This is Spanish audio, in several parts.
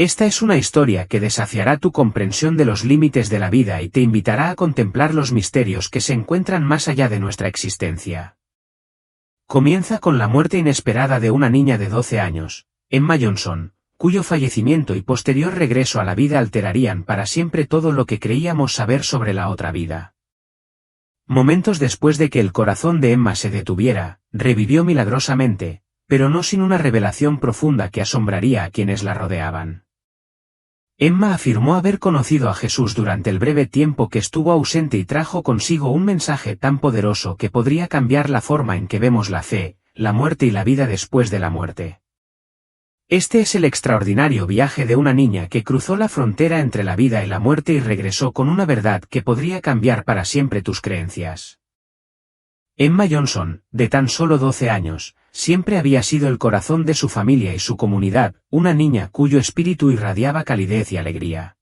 Esta es una historia que desafiará tu comprensión de los límites de la vida y te invitará a contemplar los misterios que se encuentran más allá de nuestra existencia. Comienza con la muerte inesperada de una niña de 12 años, Emma Johnson, cuyo fallecimiento y posterior regreso a la vida alterarían para siempre todo lo que creíamos saber sobre la otra vida. Momentos después de que el corazón de Emma se detuviera, revivió milagrosamente, pero no sin una revelación profunda que asombraría a quienes la rodeaban. Emma afirmó haber conocido a Jesús durante el breve tiempo que estuvo ausente y trajo consigo un mensaje tan poderoso que podría cambiar la forma en que vemos la fe, la muerte y la vida después de la muerte. Este es el extraordinario viaje de una niña que cruzó la frontera entre la vida y la muerte y regresó con una verdad que podría cambiar para siempre tus creencias. Emma Johnson, de tan solo 12 años, siempre había sido el corazón de su familia y su comunidad, una niña cuyo espíritu irradiaba calidez y alegría.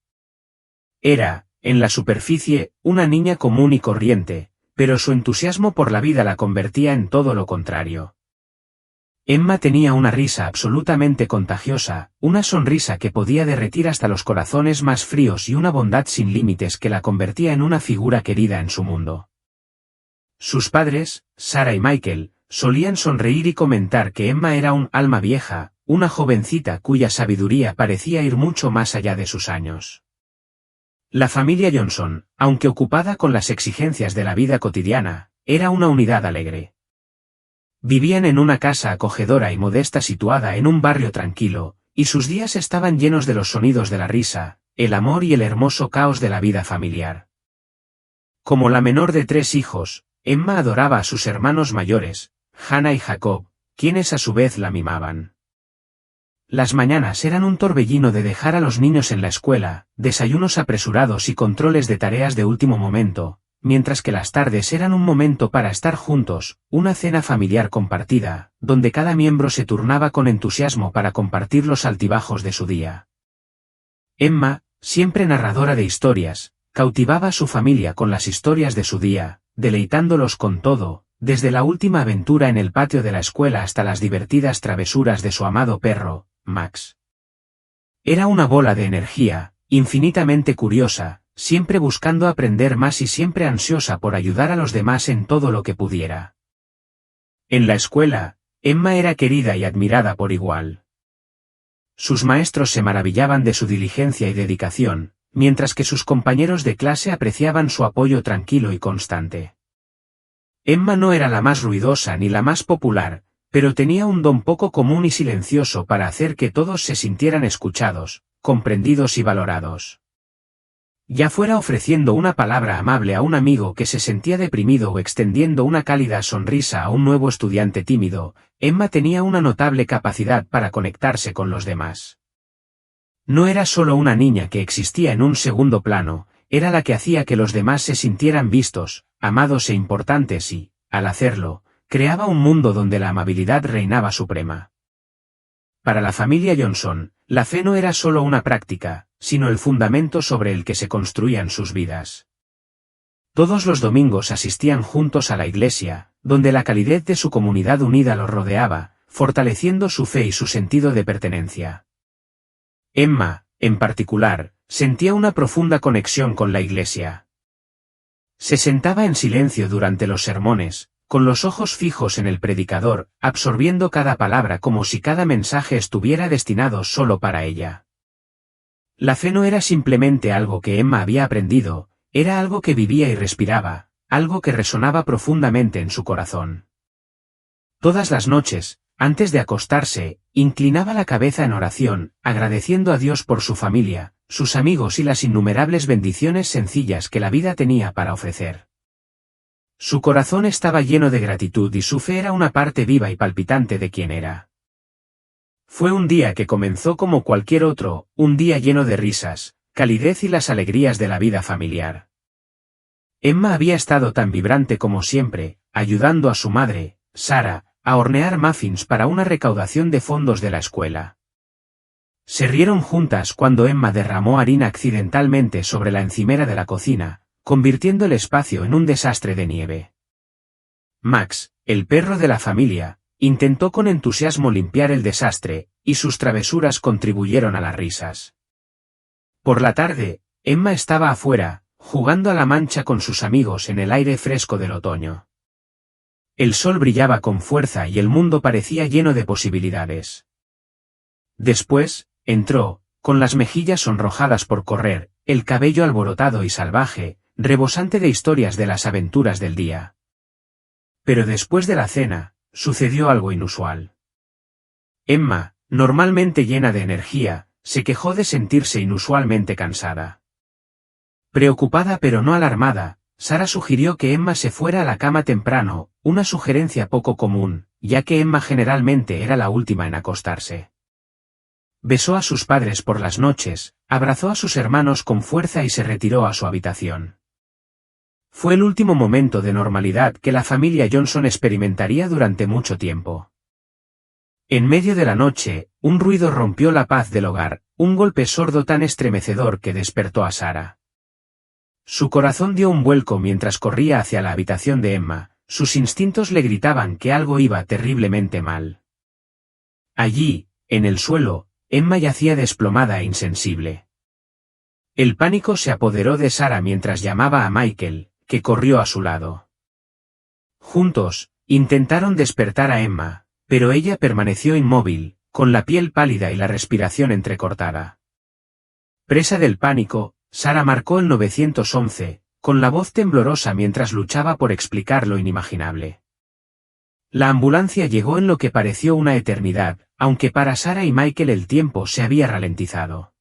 Era, en la superficie, una niña común y corriente, pero su entusiasmo por la vida la convertía en todo lo contrario. Emma tenía una risa absolutamente contagiosa, una sonrisa que podía derretir hasta los corazones más fríos y una bondad sin límites que la convertía en una figura querida en su mundo. Sus padres, Sarah y Michael, solían sonreír y comentar que Emma era un alma vieja, una jovencita cuya sabiduría parecía ir mucho más allá de sus años. La familia Johnson, aunque ocupada con las exigencias de la vida cotidiana, era una unidad alegre. Vivían en una casa acogedora y modesta situada en un barrio tranquilo, y sus días estaban llenos de los sonidos de la risa, el amor y el hermoso caos de la vida familiar. Como la menor de 3 hijos, Emma adoraba a sus hermanos mayores, Hannah y Jacob, quienes a su vez la mimaban. Las mañanas eran un torbellino de dejar a los niños en la escuela, desayunos apresurados y controles de tareas de último momento, mientras que las tardes eran un momento para estar juntos, una cena familiar compartida, donde cada miembro se turnaba con entusiasmo para compartir los altibajos de su día. Emma, siempre narradora de historias, cautivaba a su familia con las historias de su día, deleitándolos con todo, desde la última aventura en el patio de la escuela hasta las divertidas travesuras de su amado perro, Max. Era una bola de energía, infinitamente curiosa, siempre buscando aprender más y siempre ansiosa por ayudar a los demás en todo lo que pudiera. En la escuela, Emma era querida y admirada por igual. Sus maestros se maravillaban de su diligencia y dedicación, mientras que sus compañeros de clase apreciaban su apoyo tranquilo y constante. Emma no era la más ruidosa ni la más popular, pero tenía un don poco común y silencioso para hacer que todos se sintieran escuchados, comprendidos y valorados. Ya fuera ofreciendo una palabra amable a un amigo que se sentía deprimido o extendiendo una cálida sonrisa a un nuevo estudiante tímido, Emma tenía una notable capacidad para conectarse con los demás. No era solo una niña que existía en un segundo plano, era la que hacía que los demás se sintieran vistos, amados e importantes y, al hacerlo, creaba un mundo donde la amabilidad reinaba suprema. Para la familia Johnson, la fe no era solo una práctica, sino el fundamento sobre el que se construían sus vidas. Todos los domingos asistían juntos a la iglesia, donde la calidez de su comunidad unida los rodeaba, fortaleciendo su fe y su sentido de pertenencia. Emma, en particular, sentía una profunda conexión con la iglesia. Se sentaba en silencio durante los sermones, con los ojos fijos en el predicador, absorbiendo cada palabra como si cada mensaje estuviera destinado solo para ella. La fe no era simplemente algo que Emma había aprendido, era algo que vivía y respiraba, algo que resonaba profundamente en su corazón. Todas las noches, antes de acostarse, inclinaba la cabeza en oración, agradeciendo a Dios por su familia, sus amigos y las innumerables bendiciones sencillas que la vida tenía para ofrecer. Su corazón estaba lleno de gratitud y su fe era una parte viva y palpitante de quien era. Fue un día que comenzó como cualquier otro, un día lleno de risas, calidez y las alegrías de la vida familiar. Emma había estado tan vibrante como siempre, ayudando a su madre, Sarah, a hornear muffins para una recaudación de fondos de la escuela. Se rieron juntas cuando Emma derramó harina accidentalmente sobre la encimera de la cocina, convirtiendo el espacio en un desastre de nieve. Max, el perro de la familia, intentó con entusiasmo limpiar el desastre, y sus travesuras contribuyeron a las risas. Por la tarde, Emma estaba afuera, jugando a la mancha con sus amigos en el aire fresco del otoño. El sol brillaba con fuerza y el mundo parecía lleno de posibilidades. Después, entró, con las mejillas sonrojadas por correr, el cabello alborotado y salvaje, rebosante de historias de las aventuras del día. Pero después de la cena, sucedió algo inusual. Emma, normalmente llena de energía, se quejó de sentirse inusualmente cansada. Preocupada pero no alarmada, Sara sugirió que Emma se fuera a la cama temprano, una sugerencia poco común, ya que Emma generalmente era la última en acostarse. Besó a sus padres por las noches, abrazó a sus hermanos con fuerza y se retiró a su habitación. Fue el último momento de normalidad que la familia Johnson experimentaría durante mucho tiempo. En medio de la noche, un ruido rompió la paz del hogar, un golpe sordo tan estremecedor que despertó a Sara. Su corazón dio un vuelco mientras corría hacia la habitación de Emma, sus instintos le gritaban que algo iba terriblemente mal. Allí, en el suelo, Emma yacía desplomada e insensible. El pánico se apoderó de Sara mientras llamaba a Michael, que corrió a su lado. Juntos, intentaron despertar a Emma, pero ella permaneció inmóvil, con la piel pálida y la respiración entrecortada. Presa del pánico, Sara marcó el 911, con la voz temblorosa mientras luchaba por explicar lo inimaginable. La ambulancia llegó en lo que pareció una eternidad, aunque para Sara y Michael el tiempo se había ralentizado.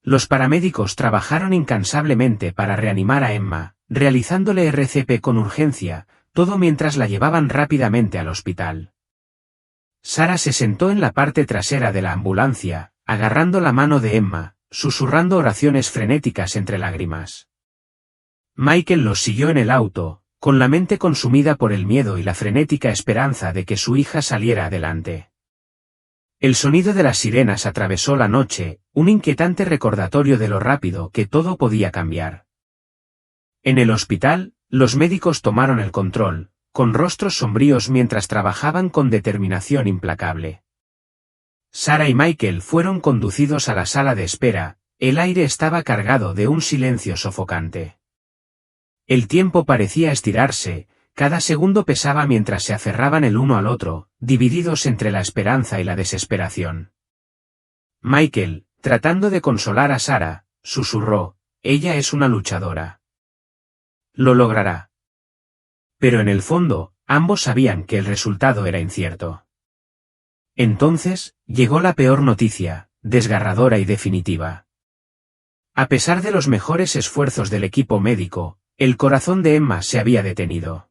Los paramédicos trabajaron incansablemente para reanimar a Emma, realizándole RCP con urgencia, todo mientras la llevaban rápidamente al hospital. Sara se sentó en la parte trasera de la ambulancia, agarrando la mano de Emma, susurrando oraciones frenéticas entre lágrimas. Michael los siguió en el auto, con la mente consumida por el miedo y la frenética esperanza de que su hija saliera adelante. El sonido de las sirenas atravesó la noche, un inquietante recordatorio de lo rápido que todo podía cambiar. En el hospital, los médicos tomaron el control, con rostros sombríos mientras trabajaban con determinación implacable. Sara y Michael fueron conducidos a la sala de espera, el aire estaba cargado de un silencio sofocante. El tiempo parecía estirarse, cada segundo pesaba mientras se aferraban el uno al otro, divididos entre la esperanza y la desesperación. Michael, tratando de consolar a Sara, susurró, «Ella es una luchadora. Lo logrará». Pero en el fondo, ambos sabían que el resultado era incierto. Entonces, llegó la peor noticia, desgarradora y definitiva. A pesar de los mejores esfuerzos del equipo médico, el corazón de Emma se había detenido.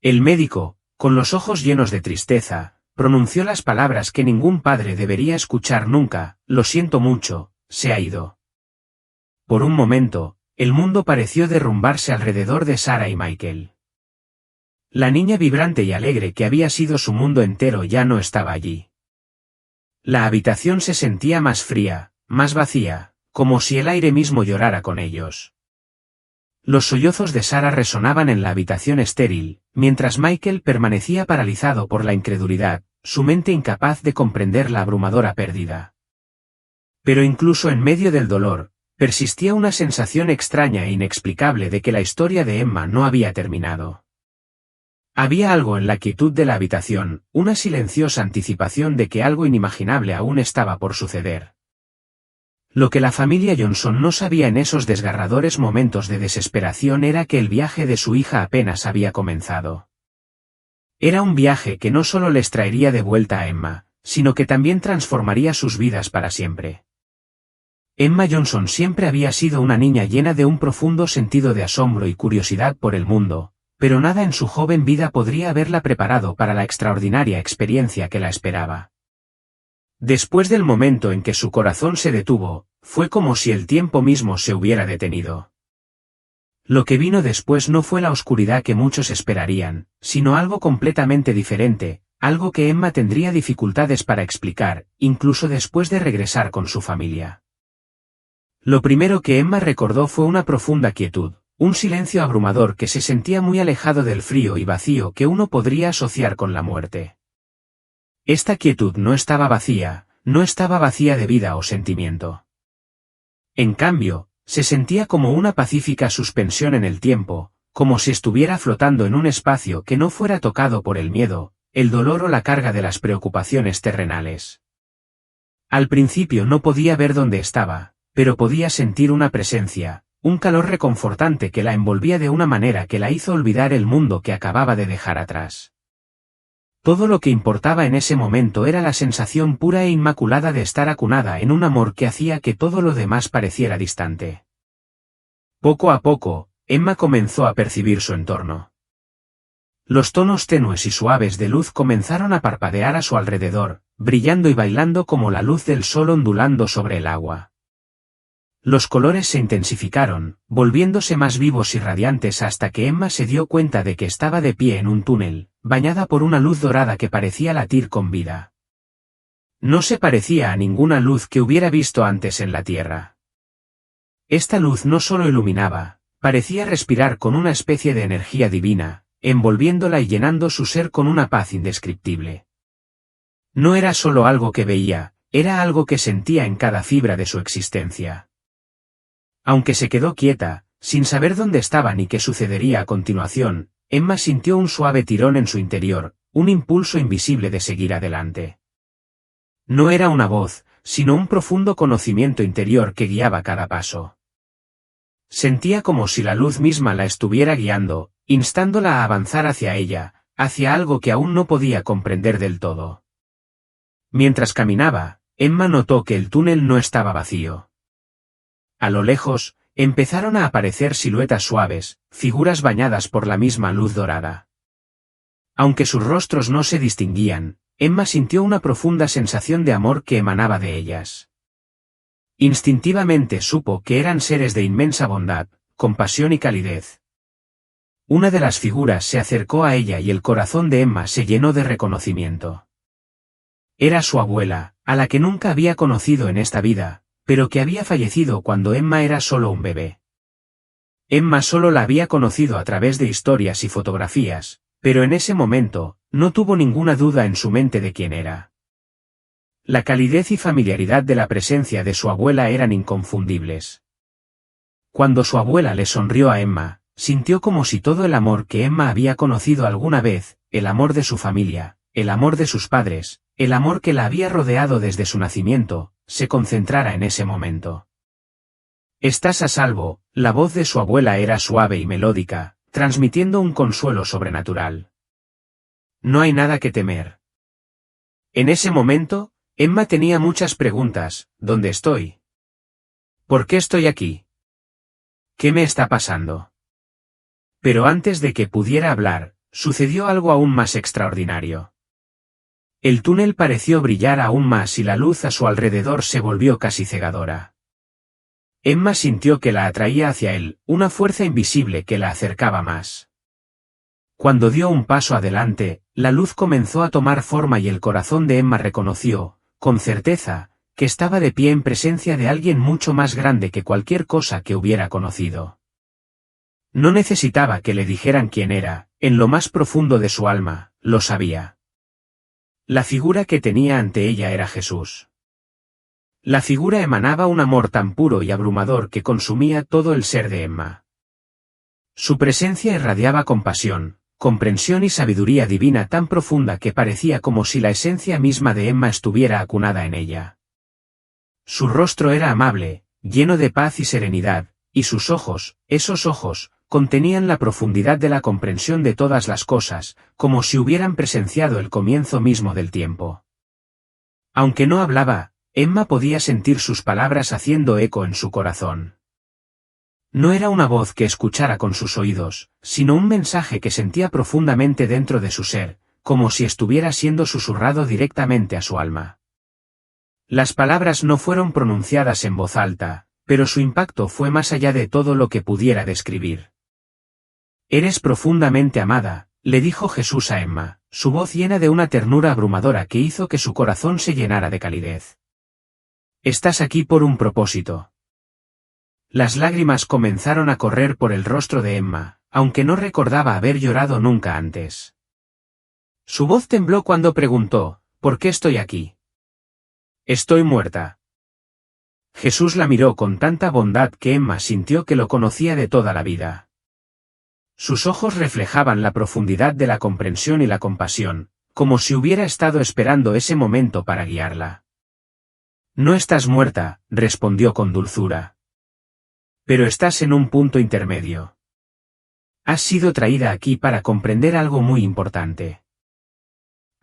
El médico, con los ojos llenos de tristeza, pronunció las palabras que ningún padre debería escuchar nunca: «Lo siento mucho, se ha ido». Por un momento, el mundo pareció derrumbarse alrededor de Sara y Michael. La niña vibrante y alegre que había sido su mundo entero ya no estaba allí. La habitación se sentía más fría, más vacía, como si el aire mismo llorara con ellos. Los sollozos de Sara resonaban en la habitación estéril, mientras Michael permanecía paralizado por la incredulidad, su mente incapaz de comprender la abrumadora pérdida. Pero incluso en medio del dolor, persistía una sensación extraña e inexplicable de que la historia de Emma no había terminado. Había algo en la quietud de la habitación, una silenciosa anticipación de que algo inimaginable aún estaba por suceder. Lo que la familia Johnson no sabía en esos desgarradores momentos de desesperación era que el viaje de su hija apenas había comenzado. Era un viaje que no solo les traería de vuelta a Emma, sino que también transformaría sus vidas para siempre. Emma Johnson siempre había sido una niña llena de un profundo sentido de asombro y curiosidad por el mundo, pero nada en su joven vida podría haberla preparado para la extraordinaria experiencia que la esperaba. Después del momento en que su corazón se detuvo, fue como si el tiempo mismo se hubiera detenido. Lo que vino después no fue la oscuridad que muchos esperarían, sino algo completamente diferente, algo que Emma tendría dificultades para explicar, incluso después de regresar con su familia. Lo primero que Emma recordó fue una profunda quietud. Un silencio abrumador que se sentía muy alejado del frío y vacío que uno podría asociar con la muerte. Esta quietud no estaba vacía de vida o sentimiento. En cambio, se sentía como una pacífica suspensión en el tiempo, como si estuviera flotando en un espacio que no fuera tocado por el miedo, el dolor o la carga de las preocupaciones terrenales. Al principio no podía ver dónde estaba, pero podía sentir una presencia, un calor reconfortante que la envolvía de una manera que la hizo olvidar el mundo que acababa de dejar atrás. Todo lo que importaba en ese momento era la sensación pura e inmaculada de estar acunada en un amor que hacía que todo lo demás pareciera distante. Poco a poco, Emma comenzó a percibir su entorno. Los tonos tenues y suaves de luz comenzaron a parpadear a su alrededor, brillando y bailando como la luz del sol ondulando sobre el agua. Los colores se intensificaron, volviéndose más vivos y radiantes hasta que Emma se dio cuenta de que estaba de pie en un túnel, bañada por una luz dorada que parecía latir con vida. No se parecía a ninguna luz que hubiera visto antes en la Tierra. Esta luz no solo iluminaba, parecía respirar con una especie de energía divina, envolviéndola y llenando su ser con una paz indescriptible. No era solo algo que veía, era algo que sentía en cada fibra de su existencia. Aunque se quedó quieta, sin saber dónde estaba ni qué sucedería a continuación, Emma sintió un suave tirón en su interior, un impulso invisible de seguir adelante. No era una voz, sino un profundo conocimiento interior que guiaba cada paso. Sentía como si la luz misma la estuviera guiando, instándola a avanzar hacia ella, hacia algo que aún no podía comprender del todo. Mientras caminaba, Emma notó que el túnel no estaba vacío. A lo lejos, empezaron a aparecer siluetas suaves, figuras bañadas por la misma luz dorada. Aunque sus rostros no se distinguían, Emma sintió una profunda sensación de amor que emanaba de ellas. Instintivamente supo que eran seres de inmensa bondad, compasión y calidez. Una de las figuras se acercó a ella y el corazón de Emma se llenó de reconocimiento. Era su abuela, a la que nunca había conocido en esta vida, pero que había fallecido cuando Emma era solo un bebé. Emma solo la había conocido a través de historias y fotografías, pero en ese momento, no tuvo ninguna duda en su mente de quién era. La calidez y familiaridad de la presencia de su abuela eran inconfundibles. Cuando su abuela le sonrió a Emma, sintió como si todo el amor que Emma había conocido alguna vez, el amor de su familia, el amor de sus padres, el amor que la había rodeado desde su nacimiento, se concentrara en ese momento. «Estás a salvo», la voz de su abuela era suave y melódica, transmitiendo un consuelo sobrenatural. «No hay nada que temer». En ese momento, Emma tenía muchas preguntas. ¿Dónde estoy? ¿Por qué estoy aquí? ¿Qué me está pasando? Pero antes de que pudiera hablar, sucedió algo aún más extraordinario. El túnel pareció brillar aún más y la luz a su alrededor se volvió casi cegadora. Emma sintió que la atraía hacia él, una fuerza invisible que la acercaba más. Cuando dio un paso adelante, la luz comenzó a tomar forma y el corazón de Emma reconoció, con certeza, que estaba de pie en presencia de alguien mucho más grande que cualquier cosa que hubiera conocido. No necesitaba que le dijeran quién era, en lo más profundo de su alma, lo sabía. La figura que tenía ante ella era Jesús. La figura emanaba un amor tan puro y abrumador que consumía todo el ser de Emma. Su presencia irradiaba compasión, comprensión y sabiduría divina tan profunda que parecía como si la esencia misma de Emma estuviera acunada en ella. Su rostro era amable, lleno de paz y serenidad, y sus ojos, esos ojos, contenían la profundidad de la comprensión de todas las cosas, como si hubieran presenciado el comienzo mismo del tiempo. Aunque no hablaba, Emma podía sentir sus palabras haciendo eco en su corazón. No era una voz que escuchara con sus oídos, sino un mensaje que sentía profundamente dentro de su ser, como si estuviera siendo susurrado directamente a su alma. Las palabras no fueron pronunciadas en voz alta, pero su impacto fue más allá de todo lo que pudiera describir. «Eres profundamente amada», le dijo Jesús a Emma, su voz llena de una ternura abrumadora que hizo que su corazón se llenara de calidez. «Estás aquí por un propósito». Las lágrimas comenzaron a correr por el rostro de Emma, aunque no recordaba haber llorado nunca antes. Su voz tembló cuando preguntó, ¿por qué estoy aquí? Estoy muerta. Jesús la miró con tanta bondad que Emma sintió que lo conocía de toda la vida. Sus ojos reflejaban la profundidad de la comprensión y la compasión, como si hubiera estado esperando ese momento para guiarla. No estás muerta, respondió con dulzura. Pero estás en un punto intermedio. Has sido traída aquí para comprender algo muy importante.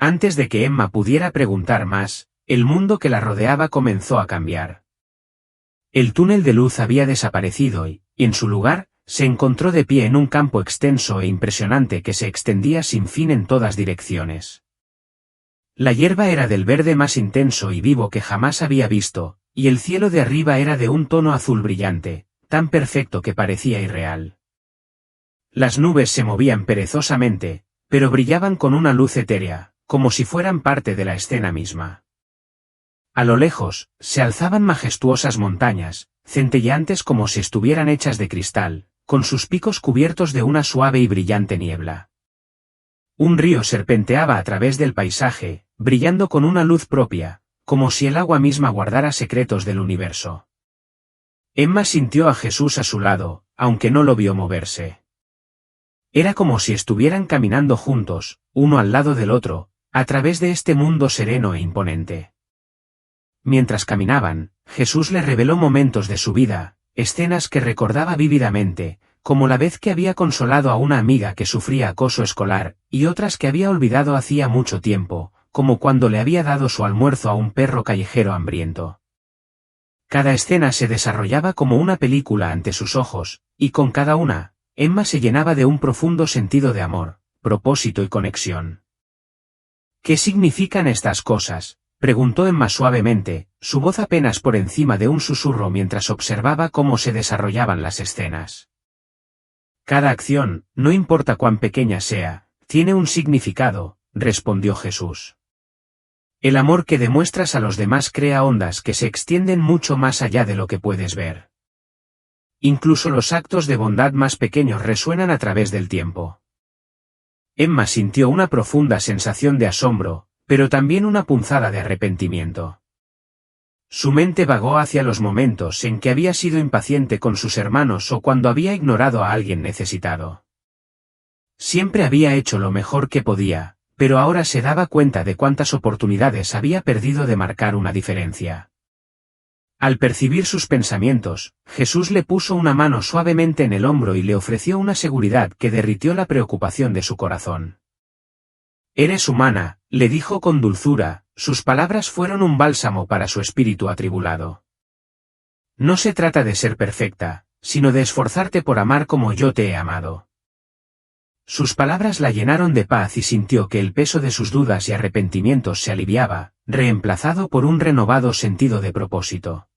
Antes de que Emma pudiera preguntar más, el mundo que la rodeaba comenzó a cambiar. El túnel de luz había desaparecido y, en su lugar, se encontró de pie en un campo extenso e impresionante que se extendía sin fin en todas direcciones. La hierba era del verde más intenso y vivo que jamás había visto, y el cielo de arriba era de un tono azul brillante, tan perfecto que parecía irreal. Las nubes se movían perezosamente, pero brillaban con una luz etérea, como si fueran parte de la escena misma. A lo lejos, se alzaban majestuosas montañas, centelleantes como si estuvieran hechas de cristal, con sus picos cubiertos de una suave y brillante niebla. Un río serpenteaba a través del paisaje, brillando con una luz propia, como si el agua misma guardara secretos del universo. Emma sintió a Jesús a su lado, aunque no lo vio moverse. Era como si estuvieran caminando juntos, uno al lado del otro, a través de este mundo sereno e imponente. Mientras caminaban, Jesús le reveló momentos de su vida, escenas que recordaba vívidamente, como la vez que había consolado a una amiga que sufría acoso escolar, y otras que había olvidado hacía mucho tiempo, como cuando le había dado su almuerzo a un perro callejero hambriento. Cada escena se desarrollaba como una película ante sus ojos, y con cada una, Emma se llenaba de un profundo sentido de amor, propósito y conexión. ¿Qué significan estas cosas?, preguntó Emma suavemente, su voz apenas por encima de un susurro mientras observaba cómo se desarrollaban las escenas. Cada acción, no importa cuán pequeña sea, tiene un significado, respondió Jesús. El amor que demuestras a los demás crea ondas que se extienden mucho más allá de lo que puedes ver. Incluso los actos de bondad más pequeños resuenan a través del tiempo. Emma sintió una profunda sensación de asombro, pero también una punzada de arrepentimiento. Su mente vagó hacia los momentos en que había sido impaciente con sus hermanos o cuando había ignorado a alguien necesitado. Siempre había hecho lo mejor que podía, pero ahora se daba cuenta de cuántas oportunidades había perdido de marcar una diferencia. Al percibir sus pensamientos, Jesús le puso una mano suavemente en el hombro y le ofreció una seguridad que derritió la preocupación de su corazón. «Eres humana», le dijo con dulzura, sus palabras fueron un bálsamo para su espíritu atribulado. «No se trata de ser perfecta, sino de esforzarte por amar como yo te he amado». Sus palabras la llenaron de paz y sintió que el peso de sus dudas y arrepentimientos se aliviaba, reemplazado por un renovado sentido de propósito.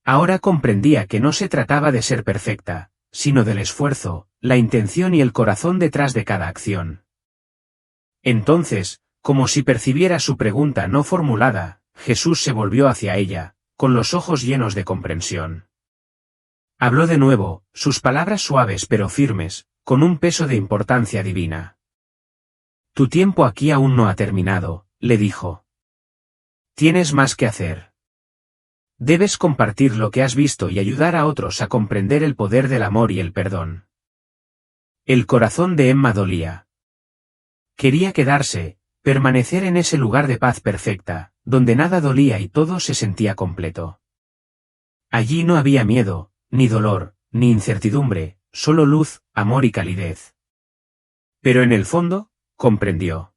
Ahora comprendía que no se trataba de ser perfecta, sino del esfuerzo, la intención y el corazón detrás de cada acción. Entonces, como si percibiera su pregunta no formulada, Jesús se volvió hacia ella, con los ojos llenos de comprensión. Habló de nuevo, sus palabras suaves pero firmes, con un peso de importancia divina. «Tu tiempo aquí aún no ha terminado», le dijo. «Tienes más que hacer. Debes compartir lo que has visto y ayudar a otros a comprender el poder del amor y el perdón». El corazón de Emma dolía. Quería quedarse, permanecer en ese lugar de paz perfecta, donde nada dolía y todo se sentía completo. Allí no había miedo, ni dolor, ni incertidumbre, solo luz, amor y calidez. Pero en el fondo, comprendió.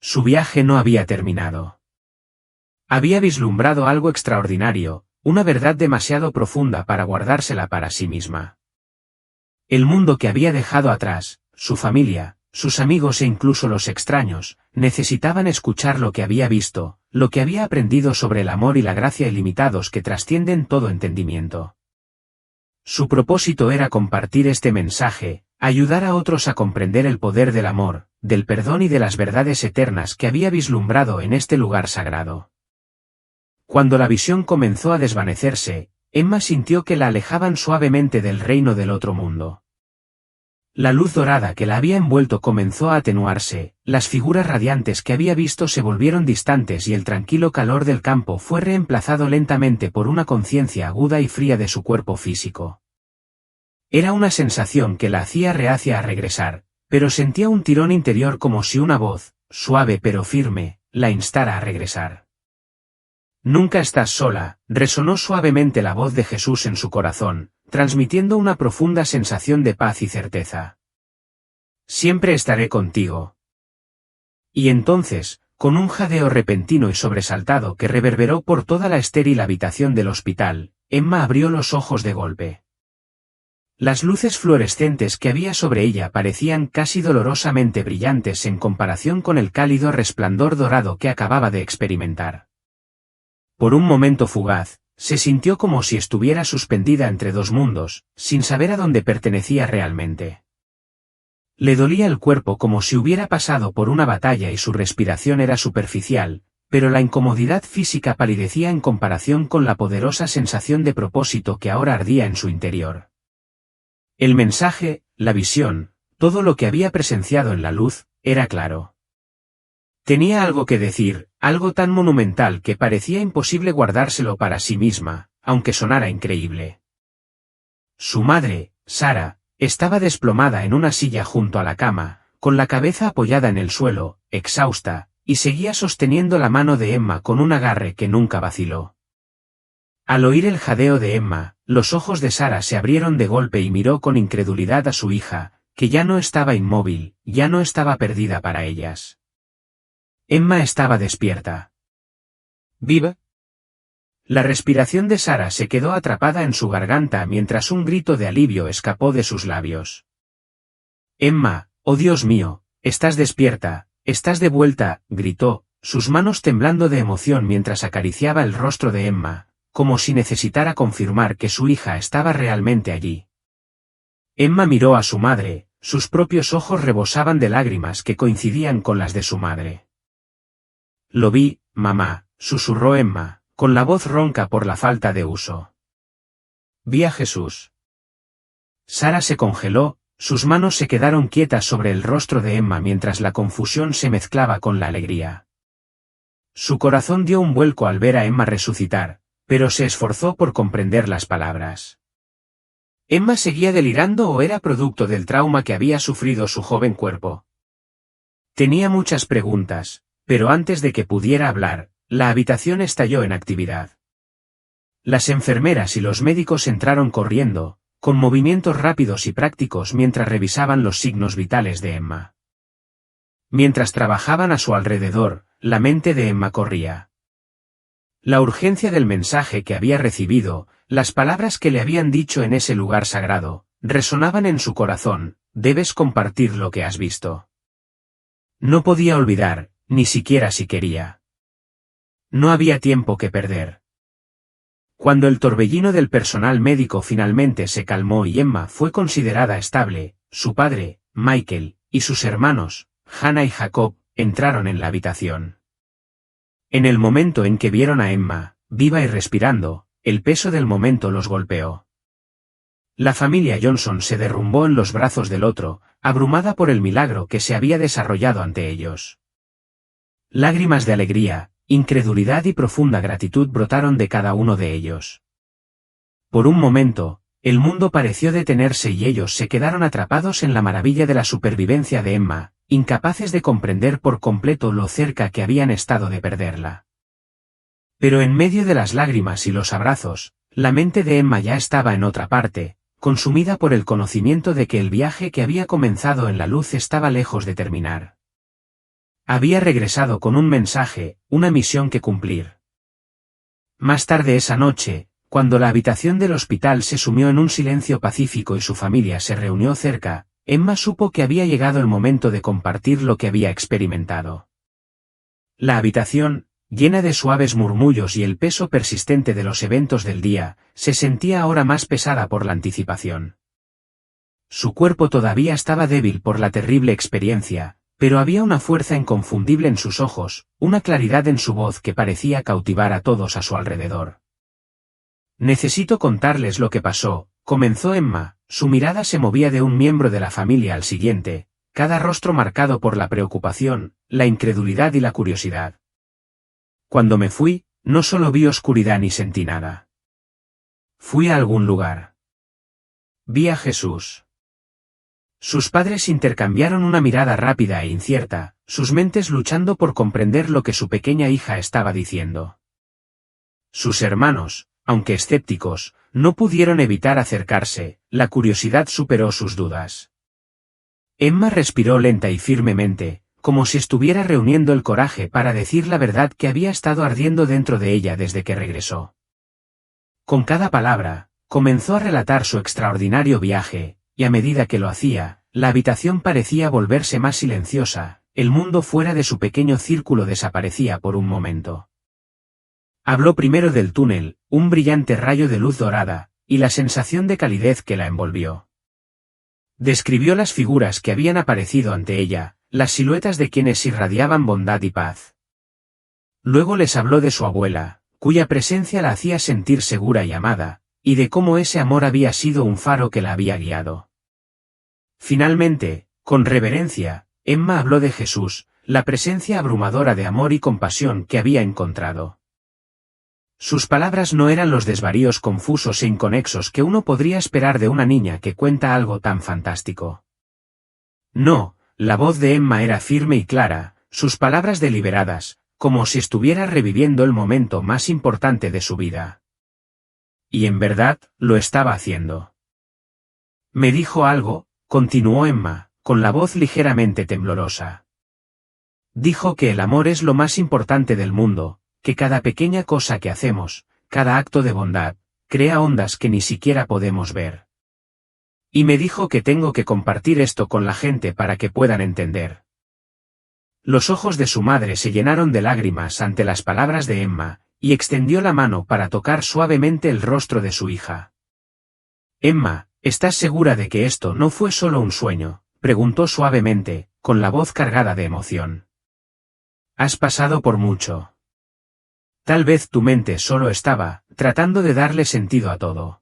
Su viaje no había terminado. Había vislumbrado algo extraordinario, una verdad demasiado profunda para guardársela para sí misma. El mundo que había dejado atrás, su familia, sus amigos e incluso los extraños, necesitaban escuchar lo que había visto, lo que había aprendido sobre el amor y la gracia ilimitados que trascienden todo entendimiento. Su propósito era compartir este mensaje, ayudar a otros a comprender el poder del amor, del perdón y de las verdades eternas que había vislumbrado en este lugar sagrado. Cuando la visión comenzó a desvanecerse, Emma sintió que la alejaban suavemente del reino del otro mundo. La luz dorada que la había envuelto comenzó a atenuarse, las figuras radiantes que había visto se volvieron distantes y el tranquilo calor del campo fue reemplazado lentamente por una conciencia aguda y fría de su cuerpo físico. Era una sensación que la hacía reacia a regresar, pero sentía un tirón interior como si una voz, suave pero firme, la instara a regresar. Nunca estás sola, resonó suavemente la voz de Jesús en su corazón, transmitiendo una profunda sensación de paz y certeza. Siempre estaré contigo. Y entonces, con un jadeo repentino y sobresaltado que reverberó por toda la estéril habitación del hospital, Emma abrió los ojos de golpe. Las luces fluorescentes que había sobre ella parecían casi dolorosamente brillantes en comparación con el cálido resplandor dorado que acababa de experimentar. Por un momento fugaz, se sintió como si estuviera suspendida entre dos mundos, sin saber a dónde pertenecía realmente. Le dolía el cuerpo como si hubiera pasado por una batalla y su respiración era superficial, pero la incomodidad física palidecía en comparación con la poderosa sensación de propósito que ahora ardía en su interior. El mensaje, la visión, todo lo que había presenciado en la luz, era claro. Tenía algo que decir, algo tan monumental que parecía imposible guardárselo para sí misma, aunque sonara increíble. Su madre, Sara, estaba desplomada en una silla junto a la cama, con la cabeza apoyada en el suelo, exhausta, y seguía sosteniendo la mano de Emma con un agarre que nunca vaciló. Al oír el jadeo de Emma, los ojos de Sara se abrieron de golpe y miró con incredulidad a su hija, que ya no estaba inmóvil, ya no estaba perdida para ellas. Emma estaba despierta. ¿Viva? La respiración de Sara se quedó atrapada en su garganta mientras un grito de alivio escapó de sus labios. Emma, oh Dios mío, estás despierta, estás de vuelta, gritó, sus manos temblando de emoción mientras acariciaba el rostro de Emma, como si necesitara confirmar que su hija estaba realmente allí. Emma miró a su madre, sus propios ojos rebosaban de lágrimas que coincidían con las de su madre. Lo vi, mamá, susurró Emma, con la voz ronca por la falta de uso. Vi a Jesús. Sara se congeló, sus manos se quedaron quietas sobre el rostro de Emma mientras la confusión se mezclaba con la alegría. Su corazón dio un vuelco al ver a Emma resucitar, pero se esforzó por comprender las palabras. ¿Emma seguía delirando o era producto del trauma que había sufrido su joven cuerpo? Tenía muchas preguntas, pero antes de que pudiera hablar, la habitación estalló en actividad. Las enfermeras y los médicos entraron corriendo, con movimientos rápidos y prácticos mientras revisaban los signos vitales de Emma. Mientras trabajaban a su alrededor, la mente de Emma corría. La urgencia del mensaje que había recibido, las palabras que le habían dicho en ese lugar sagrado, resonaban en su corazón: debes compartir lo que has visto. No podía olvidar, ni siquiera si quería. No había tiempo que perder. Cuando el torbellino del personal médico finalmente se calmó y Emma fue considerada estable, su padre, Michael, y sus hermanos, Hannah y Jacob, entraron en la habitación. En el momento en que vieron a Emma, viva y respirando, el peso del momento los golpeó. La familia Johnson se derrumbó en los brazos del otro, abrumada por el milagro que se había desarrollado ante ellos. Lágrimas de alegría, incredulidad y profunda gratitud brotaron de cada uno de ellos. Por un momento, el mundo pareció detenerse y ellos se quedaron atrapados en la maravilla de la supervivencia de Emma, incapaces de comprender por completo lo cerca que habían estado de perderla. Pero en medio de las lágrimas y los abrazos, la mente de Emma ya estaba en otra parte, consumida por el conocimiento de que el viaje que había comenzado en la luz estaba lejos de terminar. Había regresado con un mensaje, una misión que cumplir. Más tarde esa noche, cuando la habitación del hospital se sumió en un silencio pacífico y su familia se reunió cerca, Emma supo que había llegado el momento de compartir lo que había experimentado. La habitación, llena de suaves murmullos y el peso persistente de los eventos del día, se sentía ahora más pesada por la anticipación. Su cuerpo todavía estaba débil por la terrible experiencia, pero había una fuerza inconfundible en sus ojos, una claridad en su voz que parecía cautivar a todos a su alrededor. Necesito contarles lo que pasó, comenzó Emma, su mirada se movía de un miembro de la familia al siguiente, cada rostro marcado por la preocupación, la incredulidad y la curiosidad. Cuando me fui, no solo vi oscuridad ni sentí nada. Fui a algún lugar. Vi a Jesús. Sus padres intercambiaron una mirada rápida e incierta, sus mentes luchando por comprender lo que su pequeña hija estaba diciendo. Sus hermanos, aunque escépticos, no pudieron evitar acercarse, la curiosidad superó sus dudas. Emma respiró lenta y firmemente, como si estuviera reuniendo el coraje para decir la verdad que había estado ardiendo dentro de ella desde que regresó. Con cada palabra, comenzó a relatar su extraordinario viaje, y a medida que lo hacía, la habitación parecía volverse más silenciosa, el mundo fuera de su pequeño círculo desaparecía por un momento. Habló primero del túnel, un brillante rayo de luz dorada, y la sensación de calidez que la envolvió. Describió las figuras que habían aparecido ante ella, las siluetas de quienes irradiaban bondad y paz. Luego les habló de su abuela, cuya presencia la hacía sentir segura y amada, y de cómo ese amor había sido un faro que la había guiado. Finalmente, con reverencia, Emma habló de Jesús, la presencia abrumadora de amor y compasión que había encontrado. Sus palabras no eran los desvaríos confusos e inconexos que uno podría esperar de una niña que cuenta algo tan fantástico. No, la voz de Emma era firme y clara, sus palabras deliberadas, como si estuviera reviviendo el momento más importante de su vida. Y en verdad, lo estaba haciendo. Me dijo algo, continuó Emma, con la voz ligeramente temblorosa. Dijo que el amor es lo más importante del mundo, que cada pequeña cosa que hacemos, cada acto de bondad, crea ondas que ni siquiera podemos ver. Y me dijo que tengo que compartir esto con la gente para que puedan entender. Los ojos de su madre se llenaron de lágrimas ante las palabras de Emma, y extendió la mano para tocar suavemente el rostro de su hija. Emma, ¿estás segura de que esto no fue solo un sueño?, preguntó suavemente, con la voz cargada de emoción. Has pasado por mucho. Tal vez tu mente solo estaba tratando de darle sentido a todo.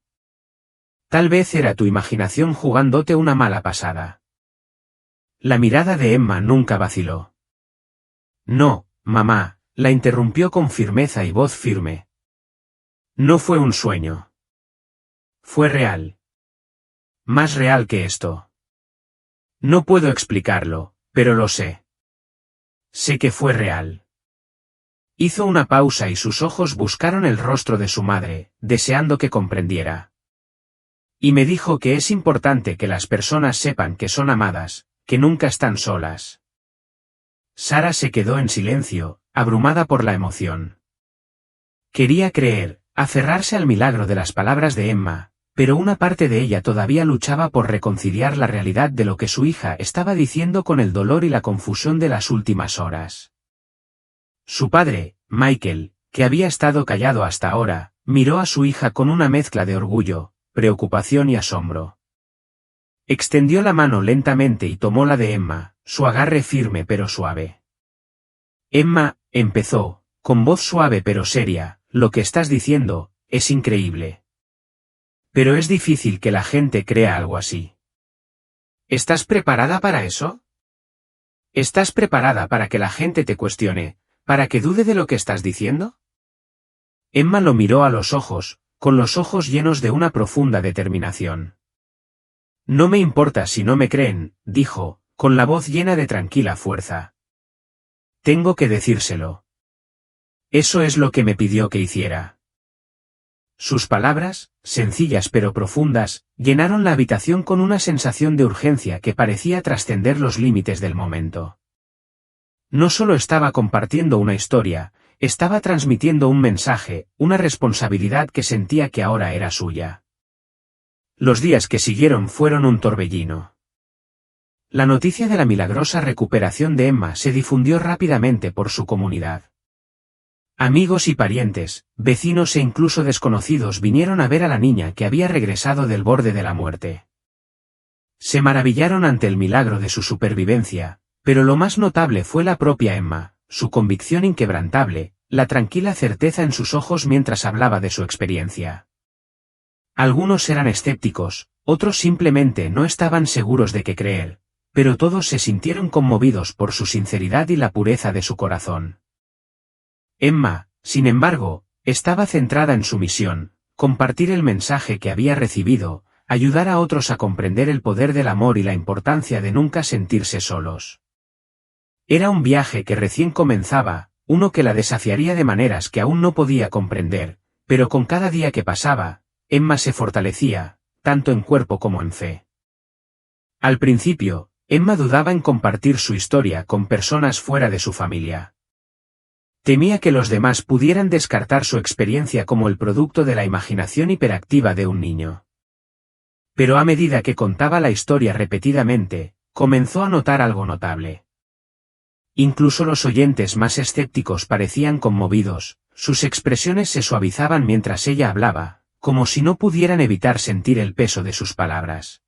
Tal vez era tu imaginación jugándote una mala pasada. La mirada de Emma nunca vaciló. No, mamá, la interrumpió con firmeza y voz firme. No fue un sueño. Fue real. Más real que esto. No puedo explicarlo, pero lo sé. Sé que fue real. Hizo una pausa y sus ojos buscaron el rostro de su madre, deseando que comprendiera. Y me dijo que es importante que las personas sepan que son amadas, que nunca están solas. Sara se quedó en silencio, abrumada por la emoción. Quería creer, aferrarse al milagro de las palabras de Emma, pero una parte de ella todavía luchaba por reconciliar la realidad de lo que su hija estaba diciendo con el dolor y la confusión de las últimas horas. Su padre, Michael, que había estado callado hasta ahora, miró a su hija con una mezcla de orgullo, preocupación y asombro. Extendió la mano lentamente y tomó la de Emma, su agarre firme pero suave. Emma, empezó, con voz suave pero seria, lo que estás diciendo, es increíble. Pero es difícil que la gente crea algo así. ¿Estás preparada para eso? ¿Estás preparada para que la gente te cuestione, para que dude de lo que estás diciendo? Emma lo miró a los ojos, con los ojos llenos de una profunda determinación. No me importa si no me creen, dijo, con la voz llena de tranquila fuerza. Tengo que decírselo. Eso es lo que me pidió que hiciera. Sus palabras, sencillas pero profundas, llenaron la habitación con una sensación de urgencia que parecía trascender los límites del momento. No solo estaba compartiendo una historia, estaba transmitiendo un mensaje, una responsabilidad que sentía que ahora era suya. Los días que siguieron fueron un torbellino. La noticia de la milagrosa recuperación de Emma se difundió rápidamente por su comunidad. Amigos y parientes, vecinos e incluso desconocidos vinieron a ver a la niña que había regresado del borde de la muerte. Se maravillaron ante el milagro de su supervivencia, pero lo más notable fue la propia Emma, su convicción inquebrantable, la tranquila certeza en sus ojos mientras hablaba de su experiencia. Algunos eran escépticos, otros simplemente no estaban seguros de qué creer, pero todos se sintieron conmovidos por su sinceridad y la pureza de su corazón. Emma, sin embargo, estaba centrada en su misión, compartir el mensaje que había recibido, ayudar a otros a comprender el poder del amor y la importancia de nunca sentirse solos. Era un viaje que recién comenzaba, uno que la desafiaría de maneras que aún no podía comprender, pero con cada día que pasaba, Emma se fortalecía, tanto en cuerpo como en fe. Al principio, Emma dudaba en compartir su historia con personas fuera de su familia. Temía que los demás pudieran descartar su experiencia como el producto de la imaginación hiperactiva de un niño. Pero a medida que contaba la historia repetidamente, comenzó a notar algo notable. Incluso los oyentes más escépticos parecían conmovidos, sus expresiones se suavizaban mientras ella hablaba, como si no pudieran evitar sentir el peso de sus palabras.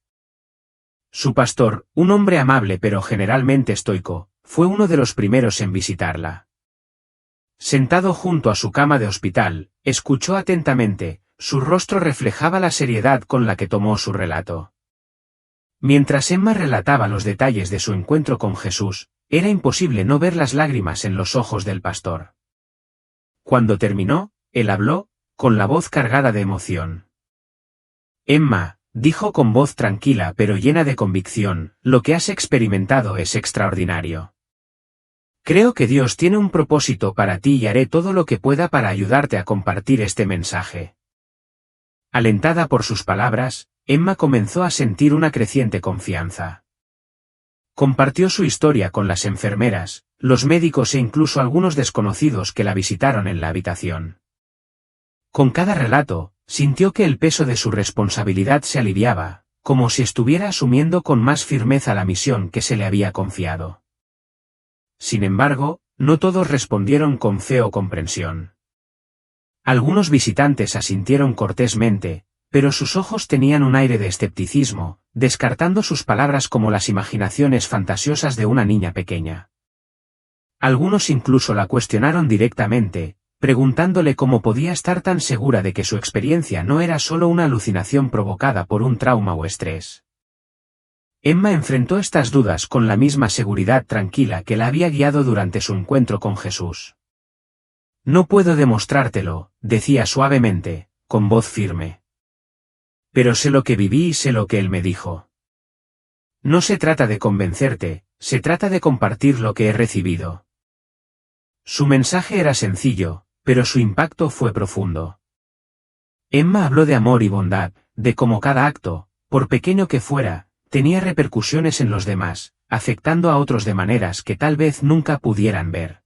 Su pastor, un hombre amable pero generalmente estoico, fue uno de los primeros en visitarla. Sentado junto a su cama de hospital, escuchó atentamente, su rostro reflejaba la seriedad con la que tomó su relato. Mientras Emma relataba los detalles de su encuentro con Jesús, era imposible no ver las lágrimas en los ojos del pastor. Cuando terminó, él habló, con la voz cargada de emoción. Emma, dijo con voz tranquila pero llena de convicción, lo que has experimentado es extraordinario. Creo que Dios tiene un propósito para ti y haré todo lo que pueda para ayudarte a compartir este mensaje. Alentada por sus palabras, Emma comenzó a sentir una creciente confianza. Compartió su historia con las enfermeras, los médicos e incluso algunos desconocidos que la visitaron en la habitación. Con cada relato, sintió que el peso de su responsabilidad se aliviaba, como si estuviera asumiendo con más firmeza la misión que se le había confiado. Sin embargo, no todos respondieron con fe o comprensión. Algunos visitantes asintieron cortésmente, pero sus ojos tenían un aire de escepticismo, descartando sus palabras como las imaginaciones fantasiosas de una niña pequeña. Algunos incluso la cuestionaron directamente, preguntándole cómo podía estar tan segura de que su experiencia no era solo una alucinación provocada por un trauma o estrés. Emma enfrentó estas dudas con la misma seguridad tranquila que la había guiado durante su encuentro con Jesús. No puedo demostrártelo, decía suavemente, con voz firme. Pero sé lo que viví y sé lo que Él me dijo. No se trata de convencerte, se trata de compartir lo que he recibido. Su mensaje era sencillo, pero su impacto fue profundo. Emma habló de amor y bondad, de cómo cada acto, por pequeño que fuera, tenía repercusiones en los demás, afectando a otros de maneras que tal vez nunca pudieran ver.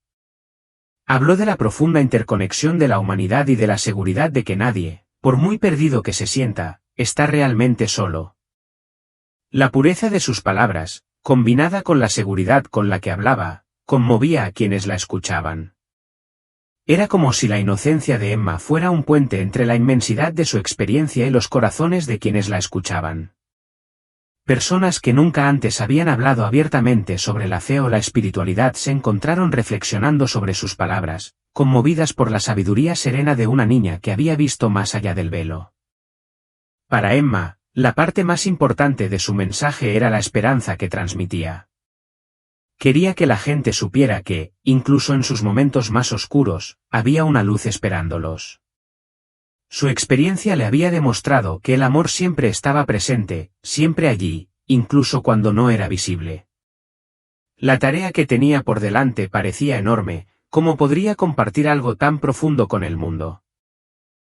Habló de la profunda interconexión de la humanidad y de la seguridad de que nadie, por muy perdido que se sienta, está realmente solo. La pureza de sus palabras, combinada con la seguridad con la que hablaba, conmovía a quienes la escuchaban. Era como si la inocencia de Emma fuera un puente entre la inmensidad de su experiencia y los corazones de quienes la escuchaban. Personas que nunca antes habían hablado abiertamente sobre la fe o la espiritualidad se encontraron reflexionando sobre sus palabras, conmovidas por la sabiduría serena de una niña que había visto más allá del velo. Para Emma, la parte más importante de su mensaje era la esperanza que transmitía. Quería que la gente supiera que, incluso en sus momentos más oscuros, había una luz esperándolos. Su experiencia le había demostrado que el amor siempre estaba presente, siempre allí, incluso cuando no era visible. La tarea que tenía por delante parecía enorme, ¿cómo podría compartir algo tan profundo con el mundo?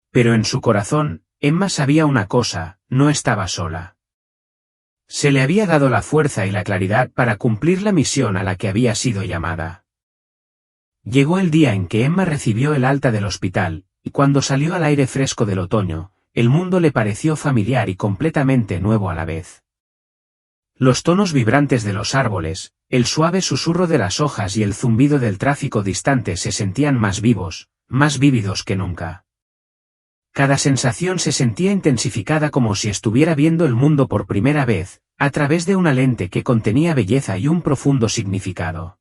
Pero en su corazón, Emma sabía una cosa, no estaba sola. Se le había dado la fuerza y la claridad para cumplir la misión a la que había sido llamada. Llegó el día en que Emma recibió el alta del hospital, y cuando salió al aire fresco del otoño, el mundo le pareció familiar y completamente nuevo a la vez. Los tonos vibrantes de los árboles, el suave susurro de las hojas y el zumbido del tráfico distante se sentían más vivos, más vívidos que nunca. Cada sensación se sentía intensificada como si estuviera viendo el mundo por primera vez, a través de una lente que contenía belleza y un profundo significado.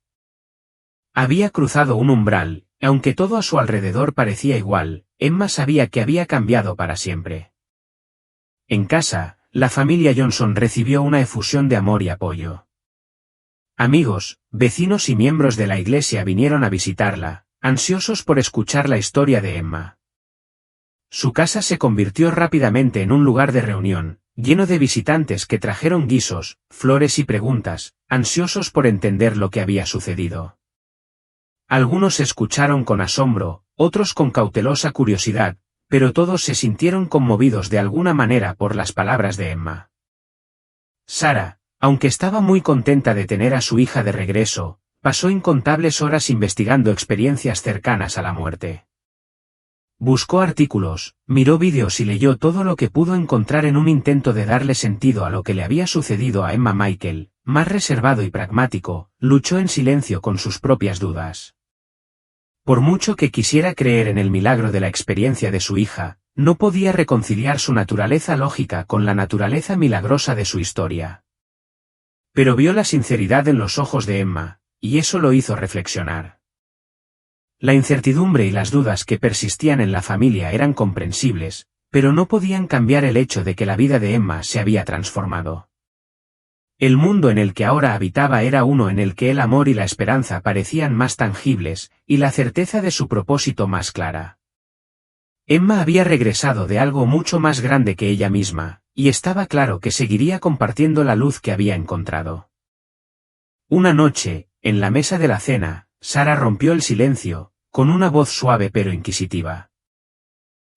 Había cruzado un umbral, y aunque todo a su alrededor parecía igual, Emma sabía que había cambiado para siempre. En casa, la familia Johnson recibió una efusión de amor y apoyo. Amigos, vecinos y miembros de la iglesia vinieron a visitarla, ansiosos por escuchar la historia de Emma. Su casa se convirtió rápidamente en un lugar de reunión, lleno de visitantes que trajeron guisos, flores y preguntas, ansiosos por entender lo que había sucedido. Algunos escucharon con asombro, otros con cautelosa curiosidad, pero todos se sintieron conmovidos de alguna manera por las palabras de Emma. Sarah, aunque estaba muy contenta de tener a su hija de regreso, pasó incontables horas investigando experiencias cercanas a la muerte. Buscó artículos, miró vídeos y leyó todo lo que pudo encontrar en un intento de darle sentido a lo que le había sucedido a Emma. Michael, más reservado y pragmático, luchó en silencio con sus propias dudas. Por mucho que quisiera creer en el milagro de la experiencia de su hija, no podía reconciliar su naturaleza lógica con la naturaleza milagrosa de su historia. Pero vio la sinceridad en los ojos de Emma, y eso lo hizo reflexionar. La incertidumbre y las dudas que persistían en la familia eran comprensibles, pero no podían cambiar el hecho de que la vida de Emma se había transformado. El mundo en el que ahora habitaba era uno en el que el amor y la esperanza parecían más tangibles, y la certeza de su propósito más clara. Emma había regresado de algo mucho más grande que ella misma, y estaba claro que seguiría compartiendo la luz que había encontrado. Una noche, en la mesa de la cena, Sarah rompió el silencio, con una voz suave pero inquisitiva.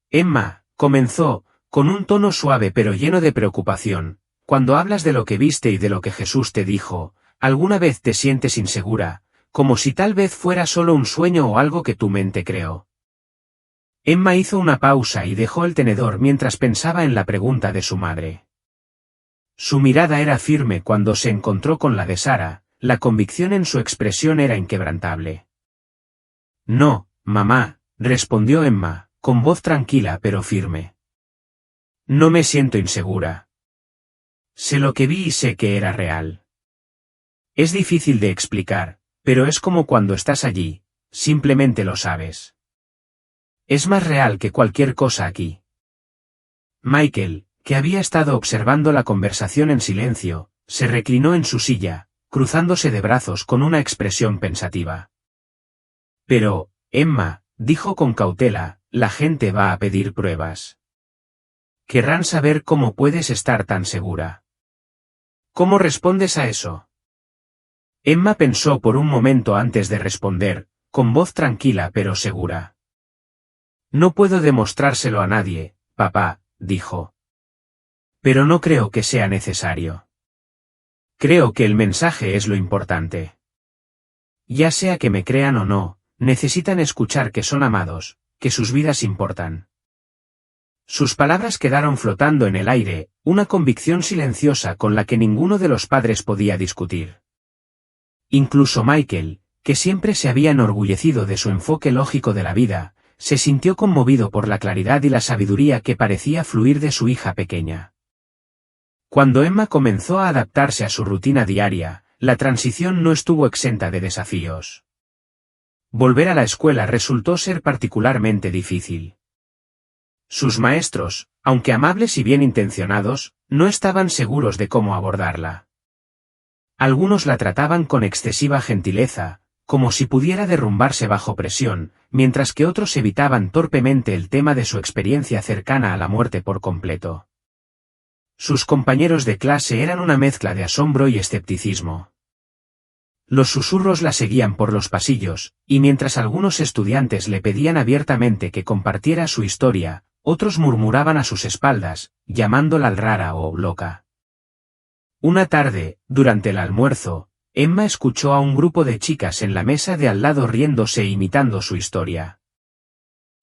Emma, comenzó, con un tono suave pero lleno de preocupación, cuando hablas de lo que viste y de lo que Jesús te dijo, ¿alguna vez te sientes insegura, como si tal vez fuera solo un sueño o algo que tu mente creó? Emma hizo una pausa y dejó el tenedor mientras pensaba en la pregunta de su madre. Su mirada era firme cuando se encontró con la de Sarah, la convicción en su expresión era inquebrantable. No, mamá, respondió Emma, con voz tranquila pero firme. No me siento insegura. Sé lo que vi y sé que era real. Es difícil de explicar, pero es como cuando estás allí, simplemente lo sabes. Es más real que cualquier cosa aquí. Michael, que había estado observando la conversación en silencio, se reclinó en su silla, cruzándose de brazos con una expresión pensativa. Pero, Emma, dijo con cautela, la gente va a pedir pruebas. Querrán saber cómo puedes estar tan segura. ¿Cómo respondes a eso? Emma pensó por un momento antes de responder, con voz tranquila pero segura. No puedo demostrárselo a nadie, papá, dijo. Pero no creo que sea necesario. Creo que el mensaje es lo importante. Ya sea que me crean o no, necesitan escuchar que son amados, que sus vidas importan. Sus palabras quedaron flotando en el aire, una convicción silenciosa con la que ninguno de los padres podía discutir. Incluso Michael, que siempre se había enorgullecido de su enfoque lógico de la vida, se sintió conmovido por la claridad y la sabiduría que parecía fluir de su hija pequeña. Cuando Emma comenzó a adaptarse a su rutina diaria, la transición no estuvo exenta de desafíos. Volver a la escuela resultó ser particularmente difícil. Sus maestros, aunque amables y bien intencionados, no estaban seguros de cómo abordarla. Algunos la trataban con excesiva gentileza, como si pudiera derrumbarse bajo presión, mientras que otros evitaban torpemente el tema de su experiencia cercana a la muerte por completo. Sus compañeros de clase eran una mezcla de asombro y escepticismo. Los susurros la seguían por los pasillos, y mientras algunos estudiantes le pedían abiertamente que compartiera su historia, otros murmuraban a sus espaldas, llamándola rara o loca. Una tarde, durante el almuerzo, Emma escuchó a un grupo de chicas en la mesa de al lado riéndose e imitando su historia.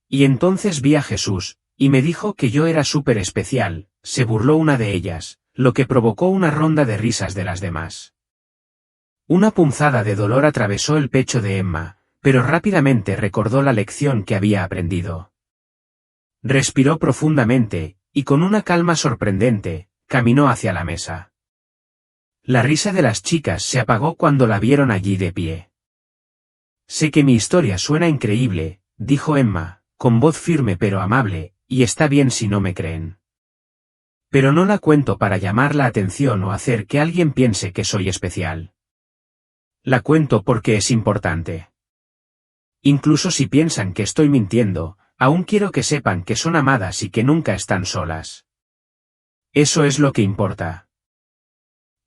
Y entonces vi a Jesús, y me dijo que yo era súper especial, se burló una de ellas, lo que provocó una ronda de risas de las demás. Una punzada de dolor atravesó el pecho de Emma, pero rápidamente recordó la lección que había aprendido. Respiró profundamente, y con una calma sorprendente, caminó hacia la mesa. La risa de las chicas se apagó cuando la vieron allí de pie. Sé que mi historia suena increíble, dijo Emma, con voz firme pero amable, y está bien si no me creen. Pero no la cuento para llamar la atención o hacer que alguien piense que soy especial. La cuento porque es importante. Incluso si piensan que estoy mintiendo, aún quiero que sepan que son amadas y que nunca están solas. Eso es lo que importa.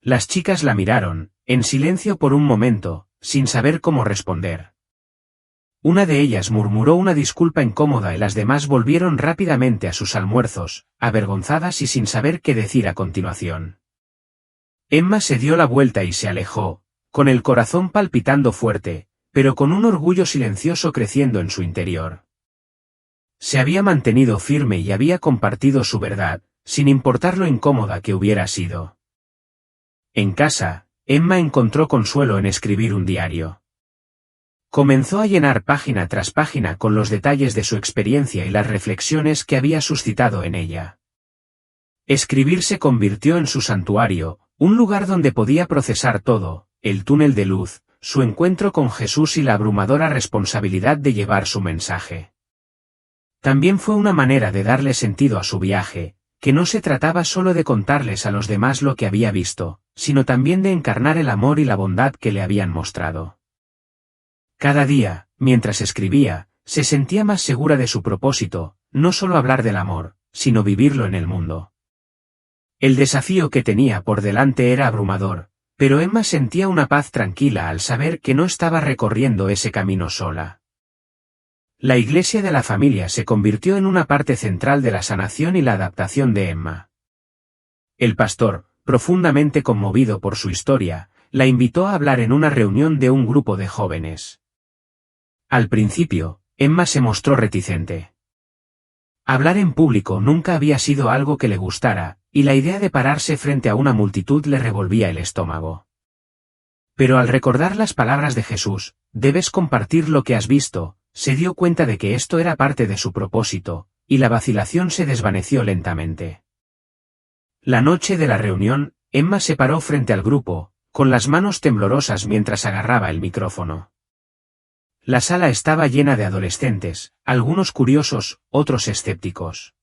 Las chicas la miraron, en silencio por un momento, sin saber cómo responder. Una de ellas murmuró una disculpa incómoda y las demás volvieron rápidamente a sus almuerzos, avergonzadas y sin saber qué decir a continuación. Emma se dio la vuelta y se alejó, con el corazón palpitando fuerte, pero con un orgullo silencioso creciendo en su interior. Se había mantenido firme y había compartido su verdad, sin importar lo incómoda que hubiera sido. En casa, Emma encontró consuelo en escribir un diario. Comenzó a llenar página tras página con los detalles de su experiencia y las reflexiones que había suscitado en ella. Escribir se convirtió en su santuario, un lugar donde podía procesar todo, el túnel de luz, su encuentro con Jesús y la abrumadora responsabilidad de llevar su mensaje. También fue una manera de darle sentido a su viaje, que no se trataba solo de contarles a los demás lo que había visto, sino también de encarnar el amor y la bondad que le habían mostrado. Cada día, mientras escribía, se sentía más segura de su propósito, no solo hablar del amor, sino vivirlo en el mundo. El desafío que tenía por delante era abrumador, pero Emma sentía una paz tranquila al saber que no estaba recorriendo ese camino sola. La iglesia de la familia se convirtió en una parte central de la sanación y la adaptación de Emma. El pastor, profundamente conmovido por su historia, la invitó a hablar en una reunión de un grupo de jóvenes. Al principio, Emma se mostró reticente. Hablar en público nunca había sido algo que le gustara, y la idea de pararse frente a una multitud le revolvía el estómago. Pero al recordar las palabras de Jesús, debes compartir lo que has visto, se dio cuenta de que esto era parte de su propósito, y la vacilación se desvaneció lentamente. La noche de la reunión, Emma se paró frente al grupo, con las manos temblorosas mientras agarraba el micrófono. La sala estaba llena de adolescentes, algunos curiosos, otros escépticos.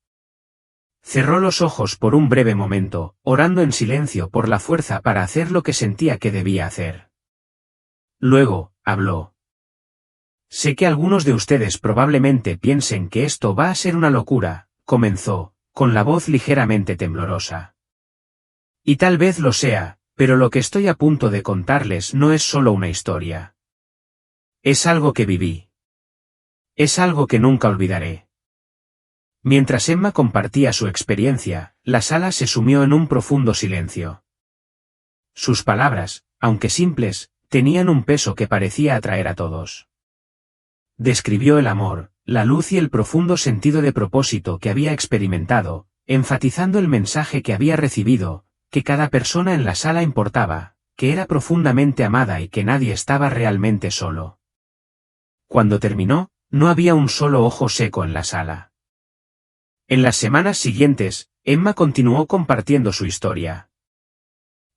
Cerró los ojos por un breve momento, orando en silencio por la fuerza para hacer lo que sentía que debía hacer. Luego, habló. Sé que algunos de ustedes probablemente piensen que esto va a ser una locura, comenzó, con la voz ligeramente temblorosa. Y tal vez lo sea, pero lo que estoy a punto de contarles no es solo una historia. Es algo que viví. Es algo que nunca olvidaré. Mientras Emma compartía su experiencia, la sala se sumió en un profundo silencio. Sus palabras, aunque simples, tenían un peso que parecía atraer a todos. Describió el amor, la luz y el profundo sentido de propósito que había experimentado, enfatizando el mensaje que había recibido, que cada persona en la sala importaba, que era profundamente amada y que nadie estaba realmente solo. Cuando terminó, no había un solo ojo seco en la sala. En las semanas siguientes, Emma continuó compartiendo su historia.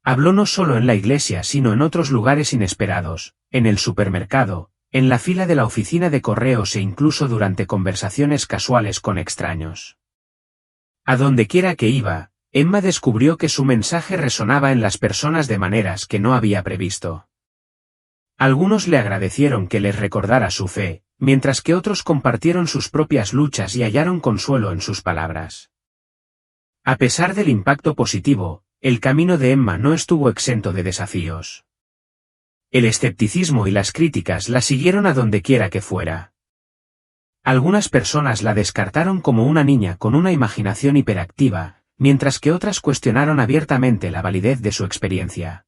Habló no solo en la iglesia sino en otros lugares inesperados, en el supermercado, en la fila de la oficina de correos e incluso durante conversaciones casuales con extraños. A donde quiera que iba, Emma descubrió que su mensaje resonaba en las personas de maneras que no había previsto. Algunos le agradecieron que les recordara su fe, mientras que otros compartieron sus propias luchas y hallaron consuelo en sus palabras. A pesar del impacto positivo, el camino de Emma no estuvo exento de desafíos. El escepticismo y las críticas la siguieron a donde quiera que fuera. Algunas personas la descartaron como una niña con una imaginación hiperactiva, mientras que otras cuestionaron abiertamente la validez de su experiencia.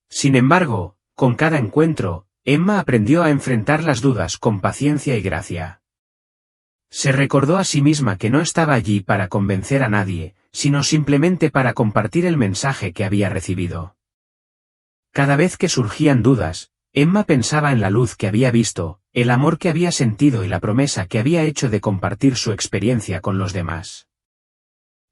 Sin embargo, con cada encuentro, Emma aprendió a enfrentar las dudas con paciencia y gracia. Se recordó a sí misma que no estaba allí para convencer a nadie, sino simplemente para compartir el mensaje que había recibido. Cada vez que surgían dudas, Emma pensaba en la luz que había visto, el amor que había sentido y la promesa que había hecho de compartir su experiencia con los demás.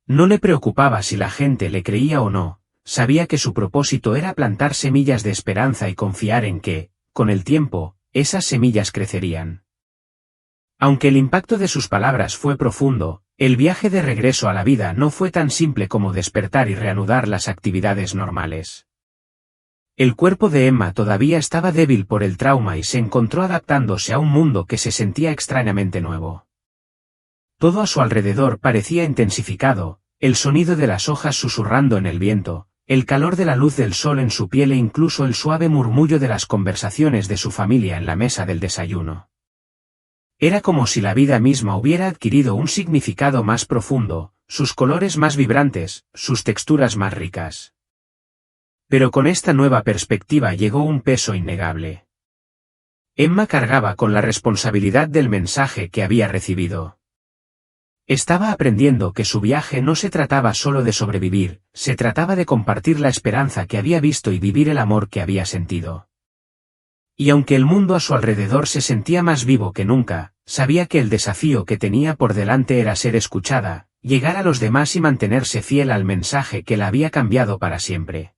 No le preocupaba si la gente le creía o no, sabía que su propósito era plantar semillas de esperanza y confiar en que, con el tiempo, esas semillas crecerían. Aunque el impacto de sus palabras fue profundo, El viaje de regreso a la vida no fue tan simple como despertar y reanudar las actividades normales. El cuerpo de Emma todavía estaba débil por el trauma y se encontró adaptándose a un mundo que se sentía extrañamente nuevo. Todo a su alrededor parecía intensificado, el sonido de las hojas susurrando en el viento, el calor de la luz del sol en su piel e incluso el suave murmullo de las conversaciones de su familia en la mesa del desayuno. Era como si la vida misma hubiera adquirido un significado más profundo, sus colores más vibrantes, sus texturas más ricas. Pero con esta nueva perspectiva llegó un peso innegable. Emma cargaba con la responsabilidad del mensaje que había recibido. Estaba aprendiendo que su viaje no se trataba solo de sobrevivir, se trataba de compartir la esperanza que había visto y vivir el amor que había sentido. Y aunque el mundo a su alrededor se sentía más vivo que nunca, sabía que el desafío que tenía por delante era ser escuchada, llegar a los demás y mantenerse fiel al mensaje que la había cambiado para siempre.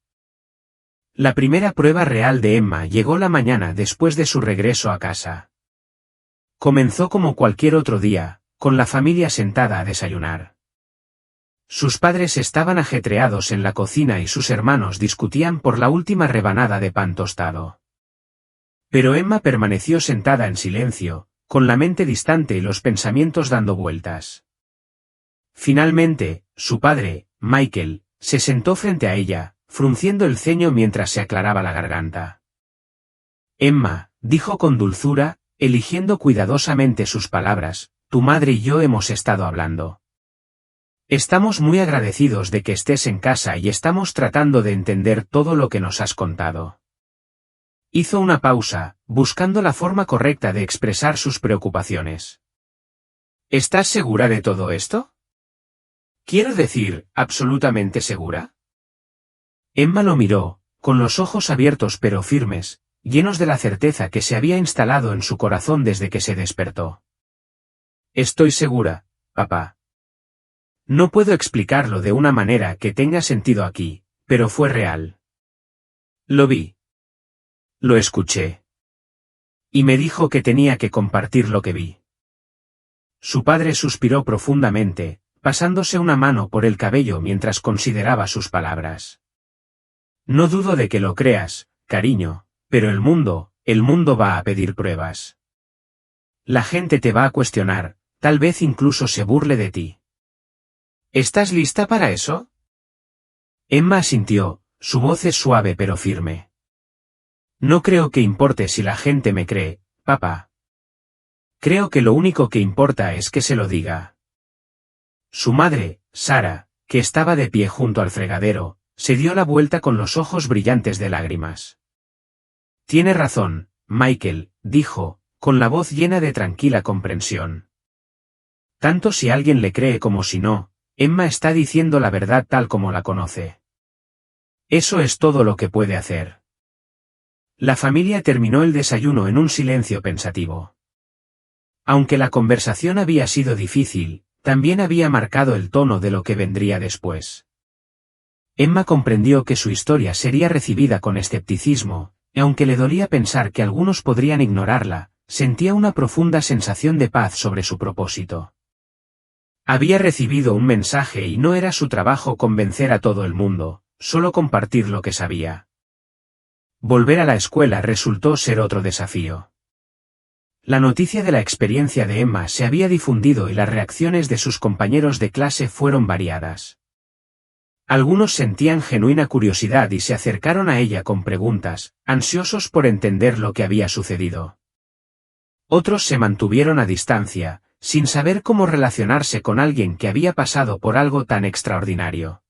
La primera prueba real de Emma llegó la mañana después de su regreso a casa. Comenzó como cualquier otro día, con la familia sentada a desayunar. Sus padres estaban ajetreados en la cocina y sus hermanos discutían por la última rebanada de pan tostado. Pero Emma permaneció sentada en silencio, con la mente distante y los pensamientos dando vueltas. Finalmente, su padre, Michael, se sentó frente a ella, frunciendo el ceño mientras se aclaraba la garganta. Emma, dijo con dulzura, eligiendo cuidadosamente sus palabras, tu madre y yo hemos estado hablando. Estamos muy agradecidos de que estés en casa y estamos tratando de entender todo lo que nos has contado. Hizo una pausa, buscando la forma correcta de expresar sus preocupaciones. ¿Estás segura de todo esto? Quiero decir, ¿absolutamente segura? Emma lo miró, con los ojos abiertos pero firmes, llenos de la certeza que se había instalado en su corazón desde que se despertó. Estoy segura, papá. No puedo explicarlo de una manera que tenga sentido aquí, pero fue real. Lo vi. Lo escuché. Y me dijo que tenía que compartir lo que vi. Su padre suspiró profundamente, pasándose una mano por el cabello mientras consideraba sus palabras. No dudo de que lo creas, cariño, pero el mundo va a pedir pruebas. La gente te va a cuestionar, tal vez incluso se burle de ti. ¿Estás lista para eso? Emma asintió, su voz es suave pero firme. No creo que importe si la gente me cree, papá. Creo que lo único que importa es que se lo diga. Su madre, Sara, que estaba de pie junto al fregadero, se dio la vuelta con los ojos brillantes de lágrimas. Tiene razón, Michael, dijo, con la voz llena de tranquila comprensión. Tanto si alguien le cree como si no, Emma está diciendo la verdad tal como la conoce. Eso es todo lo que puede hacer. La familia terminó el desayuno en un silencio pensativo. Aunque la conversación había sido difícil, también había marcado el tono de lo que vendría después. Emma comprendió que su historia sería recibida con escepticismo, y aunque le dolía pensar que algunos podrían ignorarla, sentía una profunda sensación de paz sobre su propósito. Había recibido un mensaje y no era su trabajo convencer a todo el mundo, solo compartir lo que sabía. Volver a la escuela resultó ser otro desafío. La noticia de la experiencia de Emma se había difundido y las reacciones de sus compañeros de clase fueron variadas. Algunos sentían genuina curiosidad y se acercaron a ella con preguntas, ansiosos por entender lo que había sucedido. Otros se mantuvieron a distancia, sin saber cómo relacionarse con alguien que había pasado por algo tan extraordinario.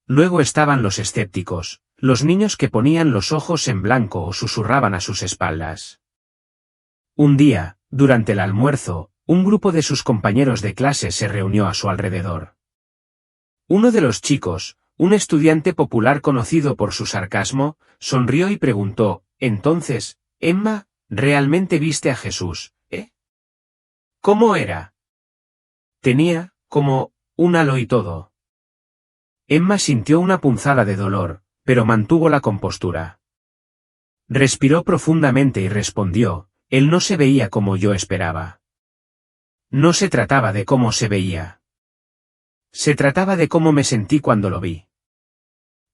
Luego estaban los escépticos, los niños que ponían los ojos en blanco o susurraban a sus espaldas. Un día, durante el almuerzo, un grupo de sus compañeros de clase se reunió a su alrededor. Uno de los chicos, un estudiante popular conocido por su sarcasmo, sonrió y preguntó, entonces, Emma, ¿realmente viste a Jesús, eh? ¿Cómo era? Tenía, como, un halo y todo. Emma sintió una punzada de dolor, pero mantuvo la compostura. Respiró profundamente y respondió, él no se veía como yo esperaba. No se trataba de cómo se veía. Se trataba de cómo me sentí cuando lo vi.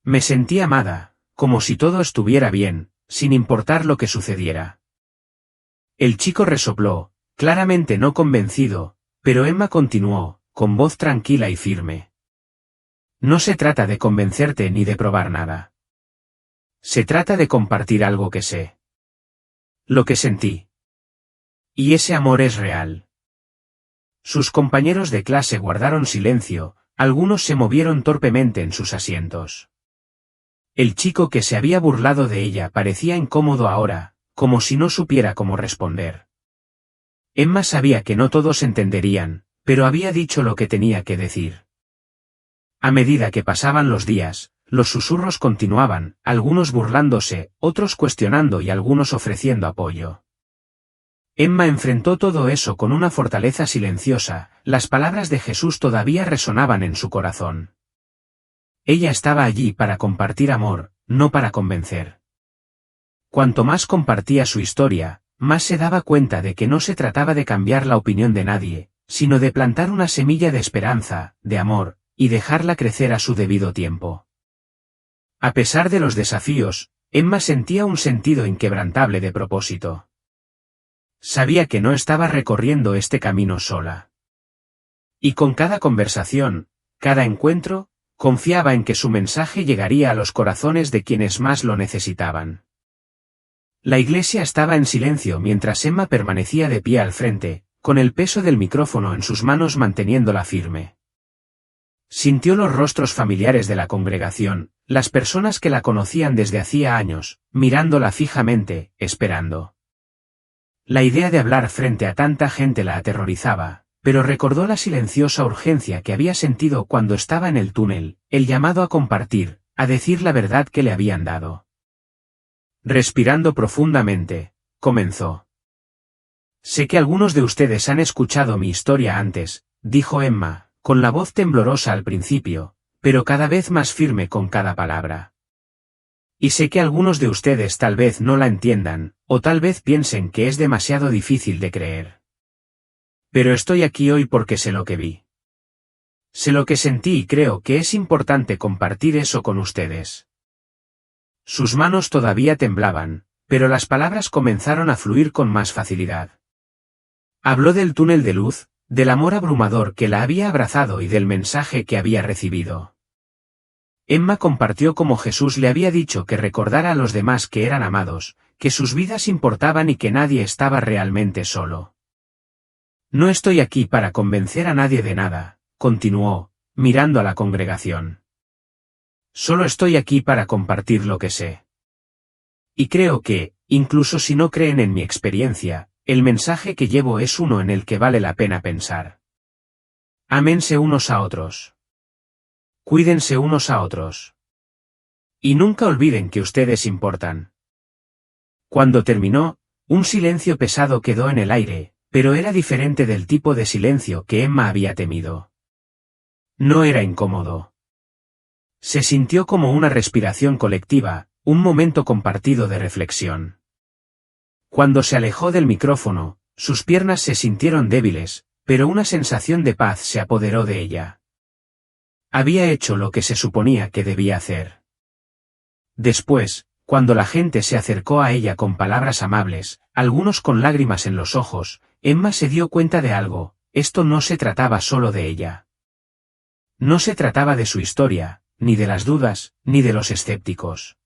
Me sentí amada, como si todo estuviera bien, sin importar lo que sucediera. El chico resopló, claramente no convencido, pero Emma continuó, con voz tranquila y firme. No se trata de convencerte ni de probar nada. Se trata de compartir algo que sé. Lo que sentí. Y ese amor es real. Sus compañeros de clase guardaron silencio, algunos se movieron torpemente en sus asientos. El chico que se había burlado de ella parecía incómodo ahora, como si no supiera cómo responder. Emma sabía que no todos entenderían, pero había dicho lo que tenía que decir. A medida que pasaban los días, los susurros continuaban, algunos burlándose, otros cuestionando y algunos ofreciendo apoyo. Emma enfrentó todo eso con una fortaleza silenciosa, las palabras de Jesús todavía resonaban en su corazón. Ella estaba allí para compartir amor, no para convencer. Cuanto más compartía su historia, más se daba cuenta de que no se trataba de cambiar la opinión de nadie, sino de plantar una semilla de esperanza, de amor, y dejarla crecer a su debido tiempo. A pesar de los desafíos, Emma sentía un sentido inquebrantable de propósito. Sabía que no estaba recorriendo este camino sola. Y con cada conversación, cada encuentro, confiaba en que su mensaje llegaría a los corazones de quienes más lo necesitaban. La iglesia estaba en silencio mientras Emma permanecía de pie al frente, con el peso del micrófono en sus manos manteniéndola firme. Sintió los rostros familiares de la congregación, las personas que la conocían desde hacía años, mirándola fijamente, esperando. La idea de hablar frente a tanta gente la aterrorizaba, pero recordó la silenciosa urgencia que había sentido cuando estaba en el túnel, el llamado a compartir, a decir la verdad que le habían dado. Respirando profundamente, comenzó. Sé que algunos de ustedes han escuchado mi historia antes, dijo Emma, con la voz temblorosa al principio, pero cada vez más firme con cada palabra. Y sé que algunos de ustedes tal vez no la entiendan, o tal vez piensen que es demasiado difícil de creer. Pero estoy aquí hoy porque sé lo que vi. Sé lo que sentí y creo que es importante compartir eso con ustedes. Sus manos todavía temblaban, pero las palabras comenzaron a fluir con más facilidad. Habló del túnel de luz, del amor abrumador que la había abrazado y del mensaje que había recibido. Emma compartió cómo Jesús le había dicho que recordara a los demás que eran amados, que sus vidas importaban y que nadie estaba realmente solo. No estoy aquí para convencer a nadie de nada, continuó, mirando a la congregación. Solo estoy aquí para compartir lo que sé. Y creo que, incluso si no creen en mi experiencia, el mensaje que llevo es uno en el que vale la pena pensar. Ámense unos a otros. Cuídense unos a otros. Y nunca olviden que ustedes importan. Cuando terminó, un silencio pesado quedó en el aire, pero era diferente del tipo de silencio que Emma había temido. No era incómodo. Se sintió como una respiración colectiva, un momento compartido de reflexión. Cuando se alejó del micrófono, sus piernas se sintieron débiles, pero una sensación de paz se apoderó de ella. Había hecho lo que se suponía que debía hacer. Después, cuando la gente se acercó a ella con palabras amables, algunos con lágrimas en los ojos, Emma se dio cuenta de algo: esto no se trataba solo de ella. No se trataba de su historia, ni de las dudas, ni de los escépticos.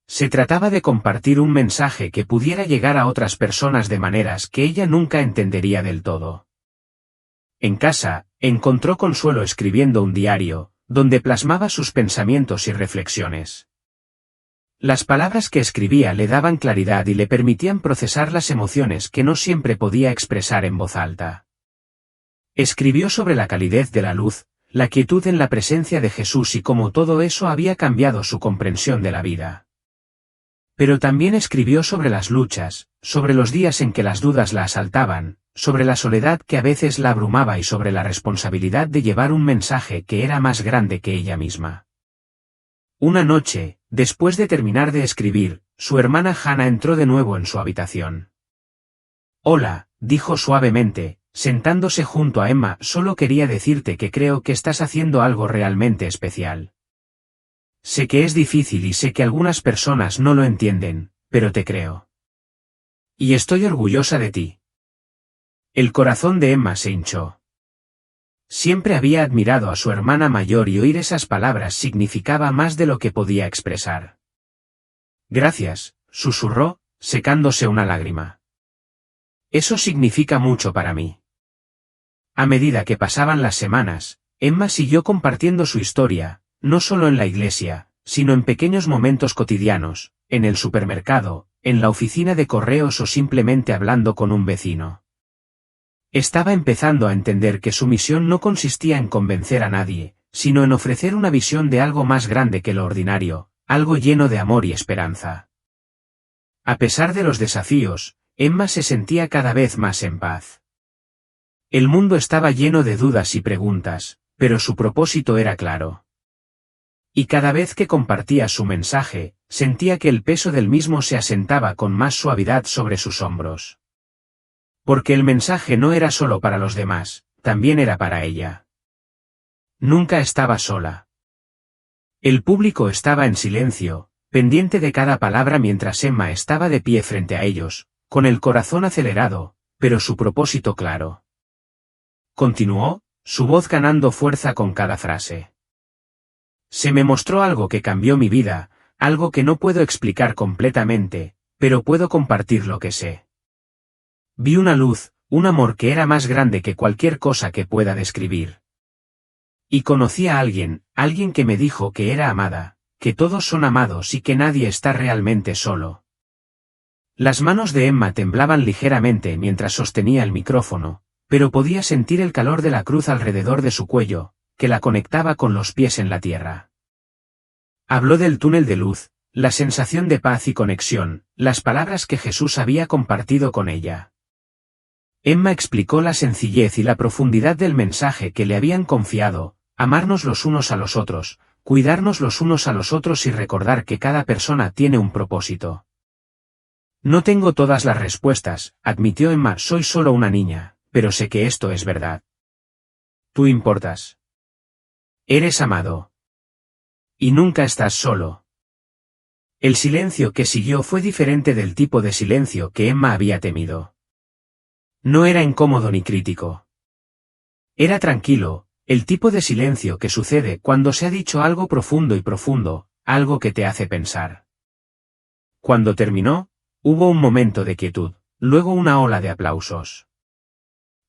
Se trataba de compartir un mensaje que pudiera llegar a otras personas de maneras que ella nunca entendería del todo. En casa, encontró consuelo escribiendo un diario, donde plasmaba sus pensamientos y reflexiones. Las palabras que escribía le daban claridad y le permitían procesar las emociones que no siempre podía expresar en voz alta. Escribió sobre la calidez de la luz, la quietud en la presencia de Jesús y cómo todo eso había cambiado su comprensión de la vida. Pero también escribió sobre las luchas, sobre los días en que las dudas la asaltaban, sobre la soledad que a veces la abrumaba y sobre la responsabilidad de llevar un mensaje que era más grande que ella misma. Una noche, después de terminar de escribir, su hermana Hannah entró de nuevo en su habitación. «Hola», dijo suavemente, sentándose junto a Emma, solo quería decirte que creo que estás haciendo algo realmente especial. Sé que es difícil y sé que algunas personas no lo entienden, pero te creo. Y estoy orgullosa de ti. El corazón de Emma se hinchó. Siempre había admirado a su hermana mayor y oír esas palabras significaba más de lo que podía expresar. Gracias, susurró, secándose una lágrima. Eso significa mucho para mí. A medida que pasaban las semanas, Emma siguió compartiendo su historia, no solo en la iglesia, sino en pequeños momentos cotidianos, en el supermercado, en la oficina de correos o simplemente hablando con un vecino. Estaba empezando a entender que su misión no consistía en convencer a nadie, sino en ofrecer una visión de algo más grande que lo ordinario, algo lleno de amor y esperanza. A pesar de los desafíos, Emma se sentía cada vez más en paz. El mundo estaba lleno de dudas y preguntas, pero su propósito era claro. Y cada vez que compartía su mensaje, sentía que el peso del mismo se asentaba con más suavidad sobre sus hombros. Porque el mensaje no era solo para los demás, también era para ella. Nunca estaba sola. El público estaba en silencio, pendiente de cada palabra mientras Emma estaba de pie frente a ellos, con el corazón acelerado, pero su propósito claro. Continuó, su voz ganando fuerza con cada frase. Se me mostró algo que cambió mi vida, algo que no puedo explicar completamente, pero puedo compartir lo que sé. Vi una luz, un amor que era más grande que cualquier cosa que pueda describir. Y conocí a alguien que me dijo que era amada, que todos son amados y que nadie está realmente solo. Las manos de Emma temblaban ligeramente mientras sostenía el micrófono, pero podía sentir el calor de la cruz alrededor de su cuello, que la conectaba con los pies en la tierra. Habló del túnel de luz, la sensación de paz y conexión, las palabras que Jesús había compartido con ella. Emma explicó la sencillez y la profundidad del mensaje que le habían confiado, amarnos los unos a los otros, cuidarnos los unos a los otros y recordar que cada persona tiene un propósito. No tengo todas las respuestas, admitió Emma, soy solo una niña, pero sé que esto es verdad. Tú importas. Eres amado. Y nunca estás solo. El silencio que siguió fue diferente del tipo de silencio que Emma había temido. No era incómodo ni crítico. Era tranquilo, el tipo de silencio que sucede cuando se ha dicho algo profundo y profundo, algo que te hace pensar. Cuando terminó, hubo un momento de quietud, luego una ola de aplausos.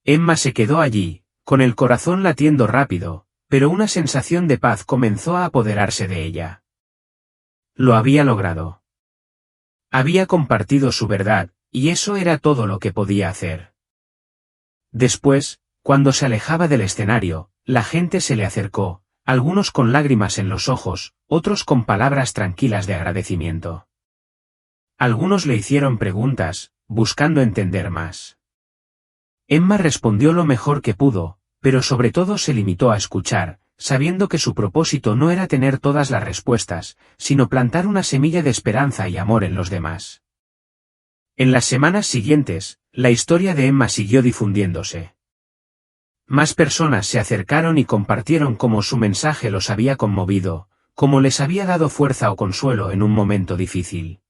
Emma se quedó allí, con el corazón latiendo rápido, pero una sensación de paz comenzó a apoderarse de ella. Lo había logrado. Había compartido su verdad, y eso era todo lo que podía hacer. Después, cuando se alejaba del escenario, la gente se le acercó, algunos con lágrimas en los ojos, otros con palabras tranquilas de agradecimiento. Algunos le hicieron preguntas, buscando entender más. Emma respondió lo mejor que pudo, pero sobre todo se limitó a escuchar, sabiendo que su propósito no era tener todas las respuestas, sino plantar una semilla de esperanza y amor en los demás. En las semanas siguientes, la historia de Emma siguió difundiéndose. Más personas se acercaron y compartieron cómo su mensaje los había conmovido, cómo les había dado fuerza o consuelo en un momento difícil.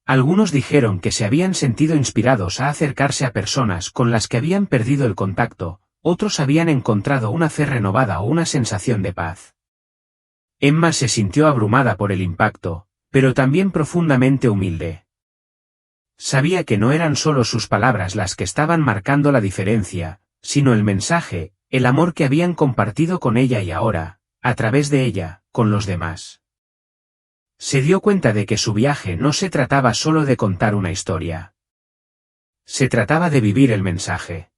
Algunos dijeron que se habían sentido inspirados a acercarse a personas con las que habían perdido el contacto, otros habían encontrado una fe renovada o una sensación de paz. Emma se sintió abrumada por el impacto, pero también profundamente humilde. Sabía que no eran solo sus palabras las que estaban marcando la diferencia, sino el mensaje, el amor que habían compartido con ella y ahora, a través de ella, con los demás. Se dio cuenta de que su viaje no se trataba solo de contar una historia. Se trataba de vivir el mensaje.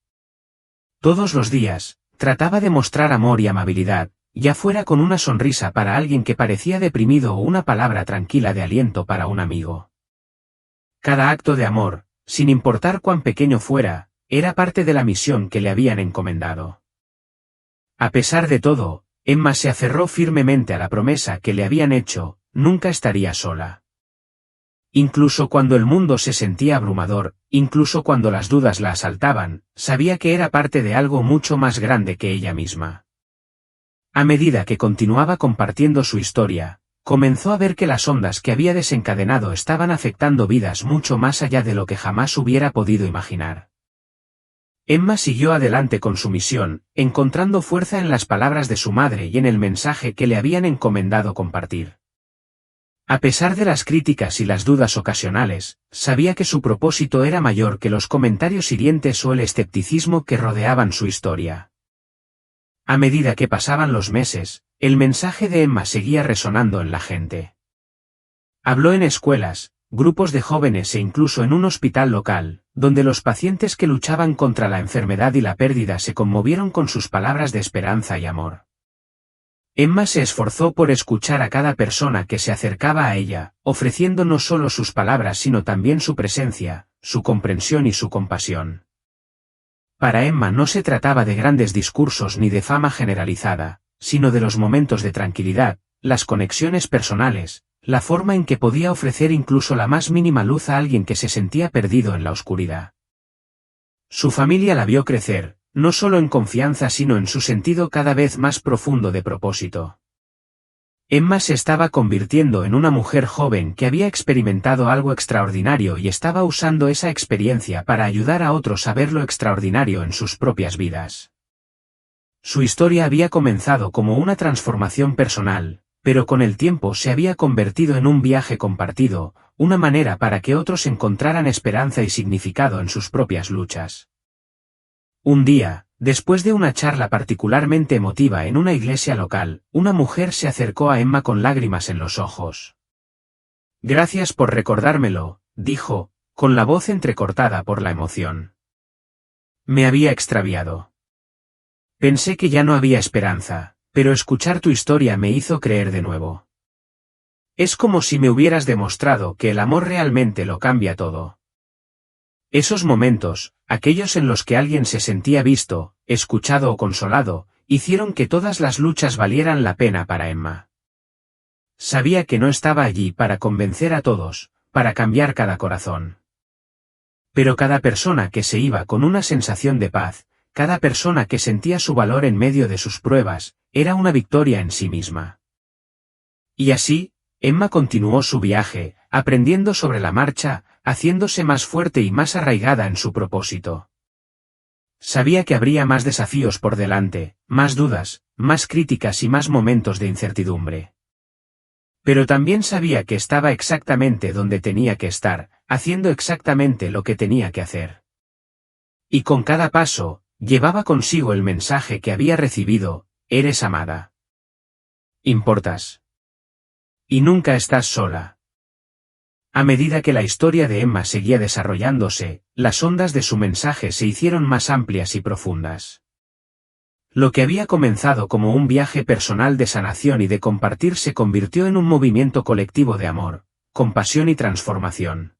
Todos los días, trataba de mostrar amor y amabilidad, ya fuera con una sonrisa para alguien que parecía deprimido o una palabra tranquila de aliento para un amigo. Cada acto de amor, sin importar cuán pequeño fuera, era parte de la misión que le habían encomendado. A pesar de todo, Emma se aferró firmemente a la promesa que le habían hecho, nunca estaría sola. Incluso cuando el mundo se sentía abrumador, incluso cuando las dudas la asaltaban, sabía que era parte de algo mucho más grande que ella misma. A medida que continuaba compartiendo su historia, comenzó a ver que las ondas que había desencadenado estaban afectando vidas mucho más allá de lo que jamás hubiera podido imaginar. Emma siguió adelante con su misión, encontrando fuerza en las palabras de su madre y en el mensaje que le habían encomendado compartir. A pesar de las críticas y las dudas ocasionales, sabía que su propósito era mayor que los comentarios hirientes o el escepticismo que rodeaban su historia. A medida que pasaban los meses, el mensaje de Emma seguía resonando en la gente. Habló en escuelas, grupos de jóvenes e incluso en un hospital local, donde los pacientes que luchaban contra la enfermedad y la pérdida se conmovieron con sus palabras de esperanza y amor. Emma se esforzó por escuchar a cada persona que se acercaba a ella, ofreciendo no solo sus palabras sino también su presencia, su comprensión y su compasión. Para Emma no se trataba de grandes discursos ni de fama generalizada, sino de los momentos de tranquilidad, las conexiones personales, la forma en que podía ofrecer incluso la más mínima luz a alguien que se sentía perdido en la oscuridad. Su familia la vio crecer, no solo en confianza sino en su sentido cada vez más profundo de propósito. Emma se estaba convirtiendo en una mujer joven que había experimentado algo extraordinario y estaba usando esa experiencia para ayudar a otros a ver lo extraordinario en sus propias vidas. Su historia había comenzado como una transformación personal, pero con el tiempo se había convertido en un viaje compartido, una manera para que otros encontraran esperanza y significado en sus propias luchas. Un día, después de una charla particularmente emotiva en una iglesia local, una mujer se acercó a Emma con lágrimas en los ojos. «Gracias por recordármelo», dijo, con la voz entrecortada por la emoción. «Me había extraviado. Pensé que ya no había esperanza, pero escuchar tu historia me hizo creer de nuevo. Es como si me hubieras demostrado que el amor realmente lo cambia todo». Esos momentos, aquellos en los que alguien se sentía visto, escuchado o consolado, hicieron que todas las luchas valieran la pena para Emma. Sabía que no estaba allí para convencer a todos, para cambiar cada corazón. Pero cada persona que se iba con una sensación de paz, cada persona que sentía su valor en medio de sus pruebas, era una victoria en sí misma. Y así, Emma continuó su viaje, aprendiendo sobre la marcha, haciéndose más fuerte y más arraigada en su propósito. Sabía que habría más desafíos por delante, más dudas, más críticas y más momentos de incertidumbre. Pero también sabía que estaba exactamente donde tenía que estar, haciendo exactamente lo que tenía que hacer. Y con cada paso, llevaba consigo el mensaje que había recibido: eres amada. Importas. Y nunca estás sola. A medida que la historia de Emma seguía desarrollándose, las ondas de su mensaje se hicieron más amplias y profundas. Lo que había comenzado como un viaje personal de sanación y de compartir se convirtió en un movimiento colectivo de amor, compasión y transformación.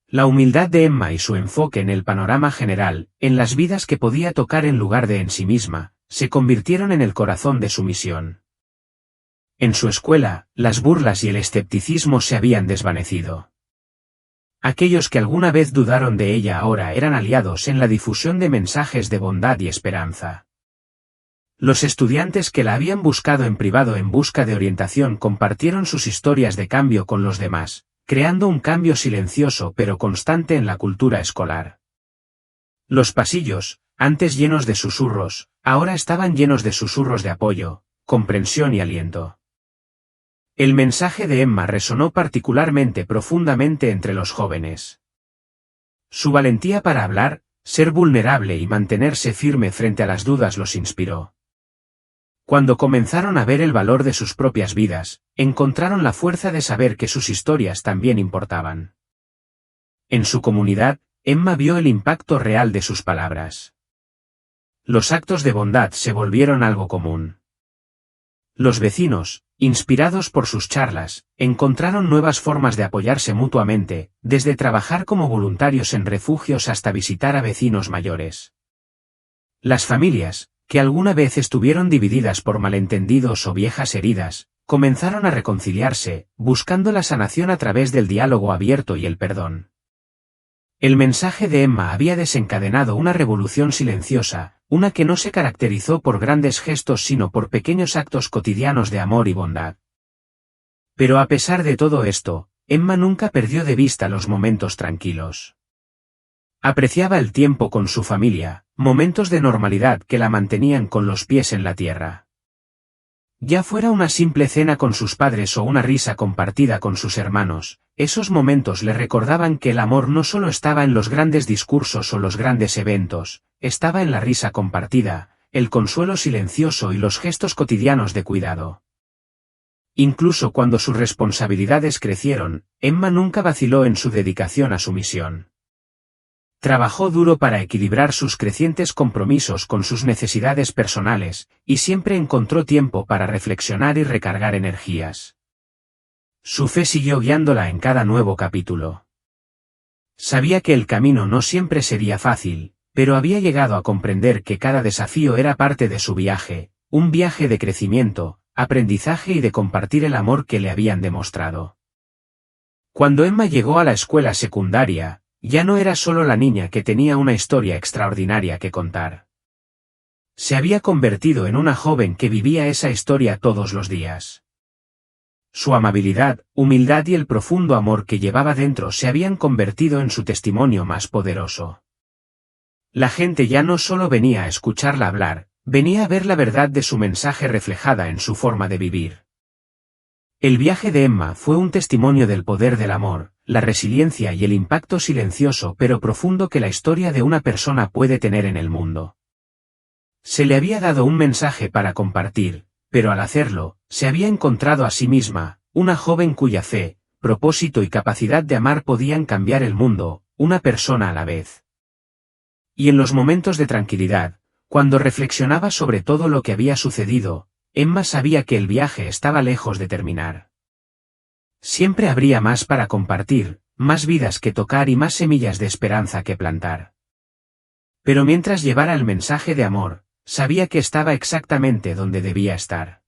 La humildad de Emma y su enfoque en el panorama general, en las vidas que podía tocar en lugar de en sí misma, se convirtieron en el corazón de su misión. En su escuela, las burlas y el escepticismo se habían desvanecido. Aquellos que alguna vez dudaron de ella ahora eran aliados en la difusión de mensajes de bondad y esperanza. Los estudiantes que la habían buscado en privado en busca de orientación compartieron sus historias de cambio con los demás, creando un cambio silencioso pero constante en la cultura escolar. Los pasillos, antes llenos de susurros, ahora estaban llenos de susurros de apoyo, comprensión y aliento. El mensaje de Emma resonó particularmente profundamente entre los jóvenes. Su valentía para hablar, ser vulnerable y mantenerse firme frente a las dudas los inspiró. Cuando comenzaron a ver el valor de sus propias vidas, encontraron la fuerza de saber que sus historias también importaban. En su comunidad, Emma vio el impacto real de sus palabras. Los actos de bondad se volvieron algo común. Los vecinos, inspirados por sus charlas, encontraron nuevas formas de apoyarse mutuamente, desde trabajar como voluntarios en refugios hasta visitar a vecinos mayores. Las familias, que alguna vez estuvieron divididas por malentendidos o viejas heridas, comenzaron a reconciliarse, buscando la sanación a través del diálogo abierto y el perdón. El mensaje de Emma había desencadenado una revolución silenciosa, una que no se caracterizó por grandes gestos sino por pequeños actos cotidianos de amor y bondad. Pero a pesar de todo esto, Emma nunca perdió de vista los momentos tranquilos. Apreciaba el tiempo con su familia, momentos de normalidad que la mantenían con los pies en la tierra. Ya fuera una simple cena con sus padres o una risa compartida con sus hermanos, esos momentos le recordaban que el amor no solo estaba en los grandes discursos o los grandes eventos, estaba en la risa compartida, el consuelo silencioso y los gestos cotidianos de cuidado. Incluso cuando sus responsabilidades crecieron, Emma nunca vaciló en su dedicación a su misión. Trabajó duro para equilibrar sus crecientes compromisos con sus necesidades personales, y siempre encontró tiempo para reflexionar y recargar energías. Su fe siguió guiándola en cada nuevo capítulo. Sabía que el camino no siempre sería fácil, pero había llegado a comprender que cada desafío era parte de su viaje, un viaje de crecimiento, aprendizaje y de compartir el amor que le habían demostrado. Cuando Emma llegó a la escuela secundaria, ya no era solo la niña que tenía una historia extraordinaria que contar. Se había convertido en una joven que vivía esa historia todos los días. Su amabilidad, humildad y el profundo amor que llevaba dentro se habían convertido en su testimonio más poderoso. La gente ya no solo venía a escucharla hablar, venía a ver la verdad de su mensaje reflejada en su forma de vivir. El viaje de Emma fue un testimonio del poder del amor, la resiliencia y el impacto silencioso pero profundo que la historia de una persona puede tener en el mundo. Se le había dado un mensaje para compartir, pero al hacerlo, se había encontrado a sí misma, una joven cuya fe, propósito y capacidad de amar podían cambiar el mundo, una persona a la vez. Y en los momentos de tranquilidad, cuando reflexionaba sobre todo lo que había sucedido, Emma sabía que el viaje estaba lejos de terminar. Siempre habría más para compartir, más vidas que tocar y más semillas de esperanza que plantar. Pero mientras llevara el mensaje de amor, sabía que estaba exactamente donde debía estar.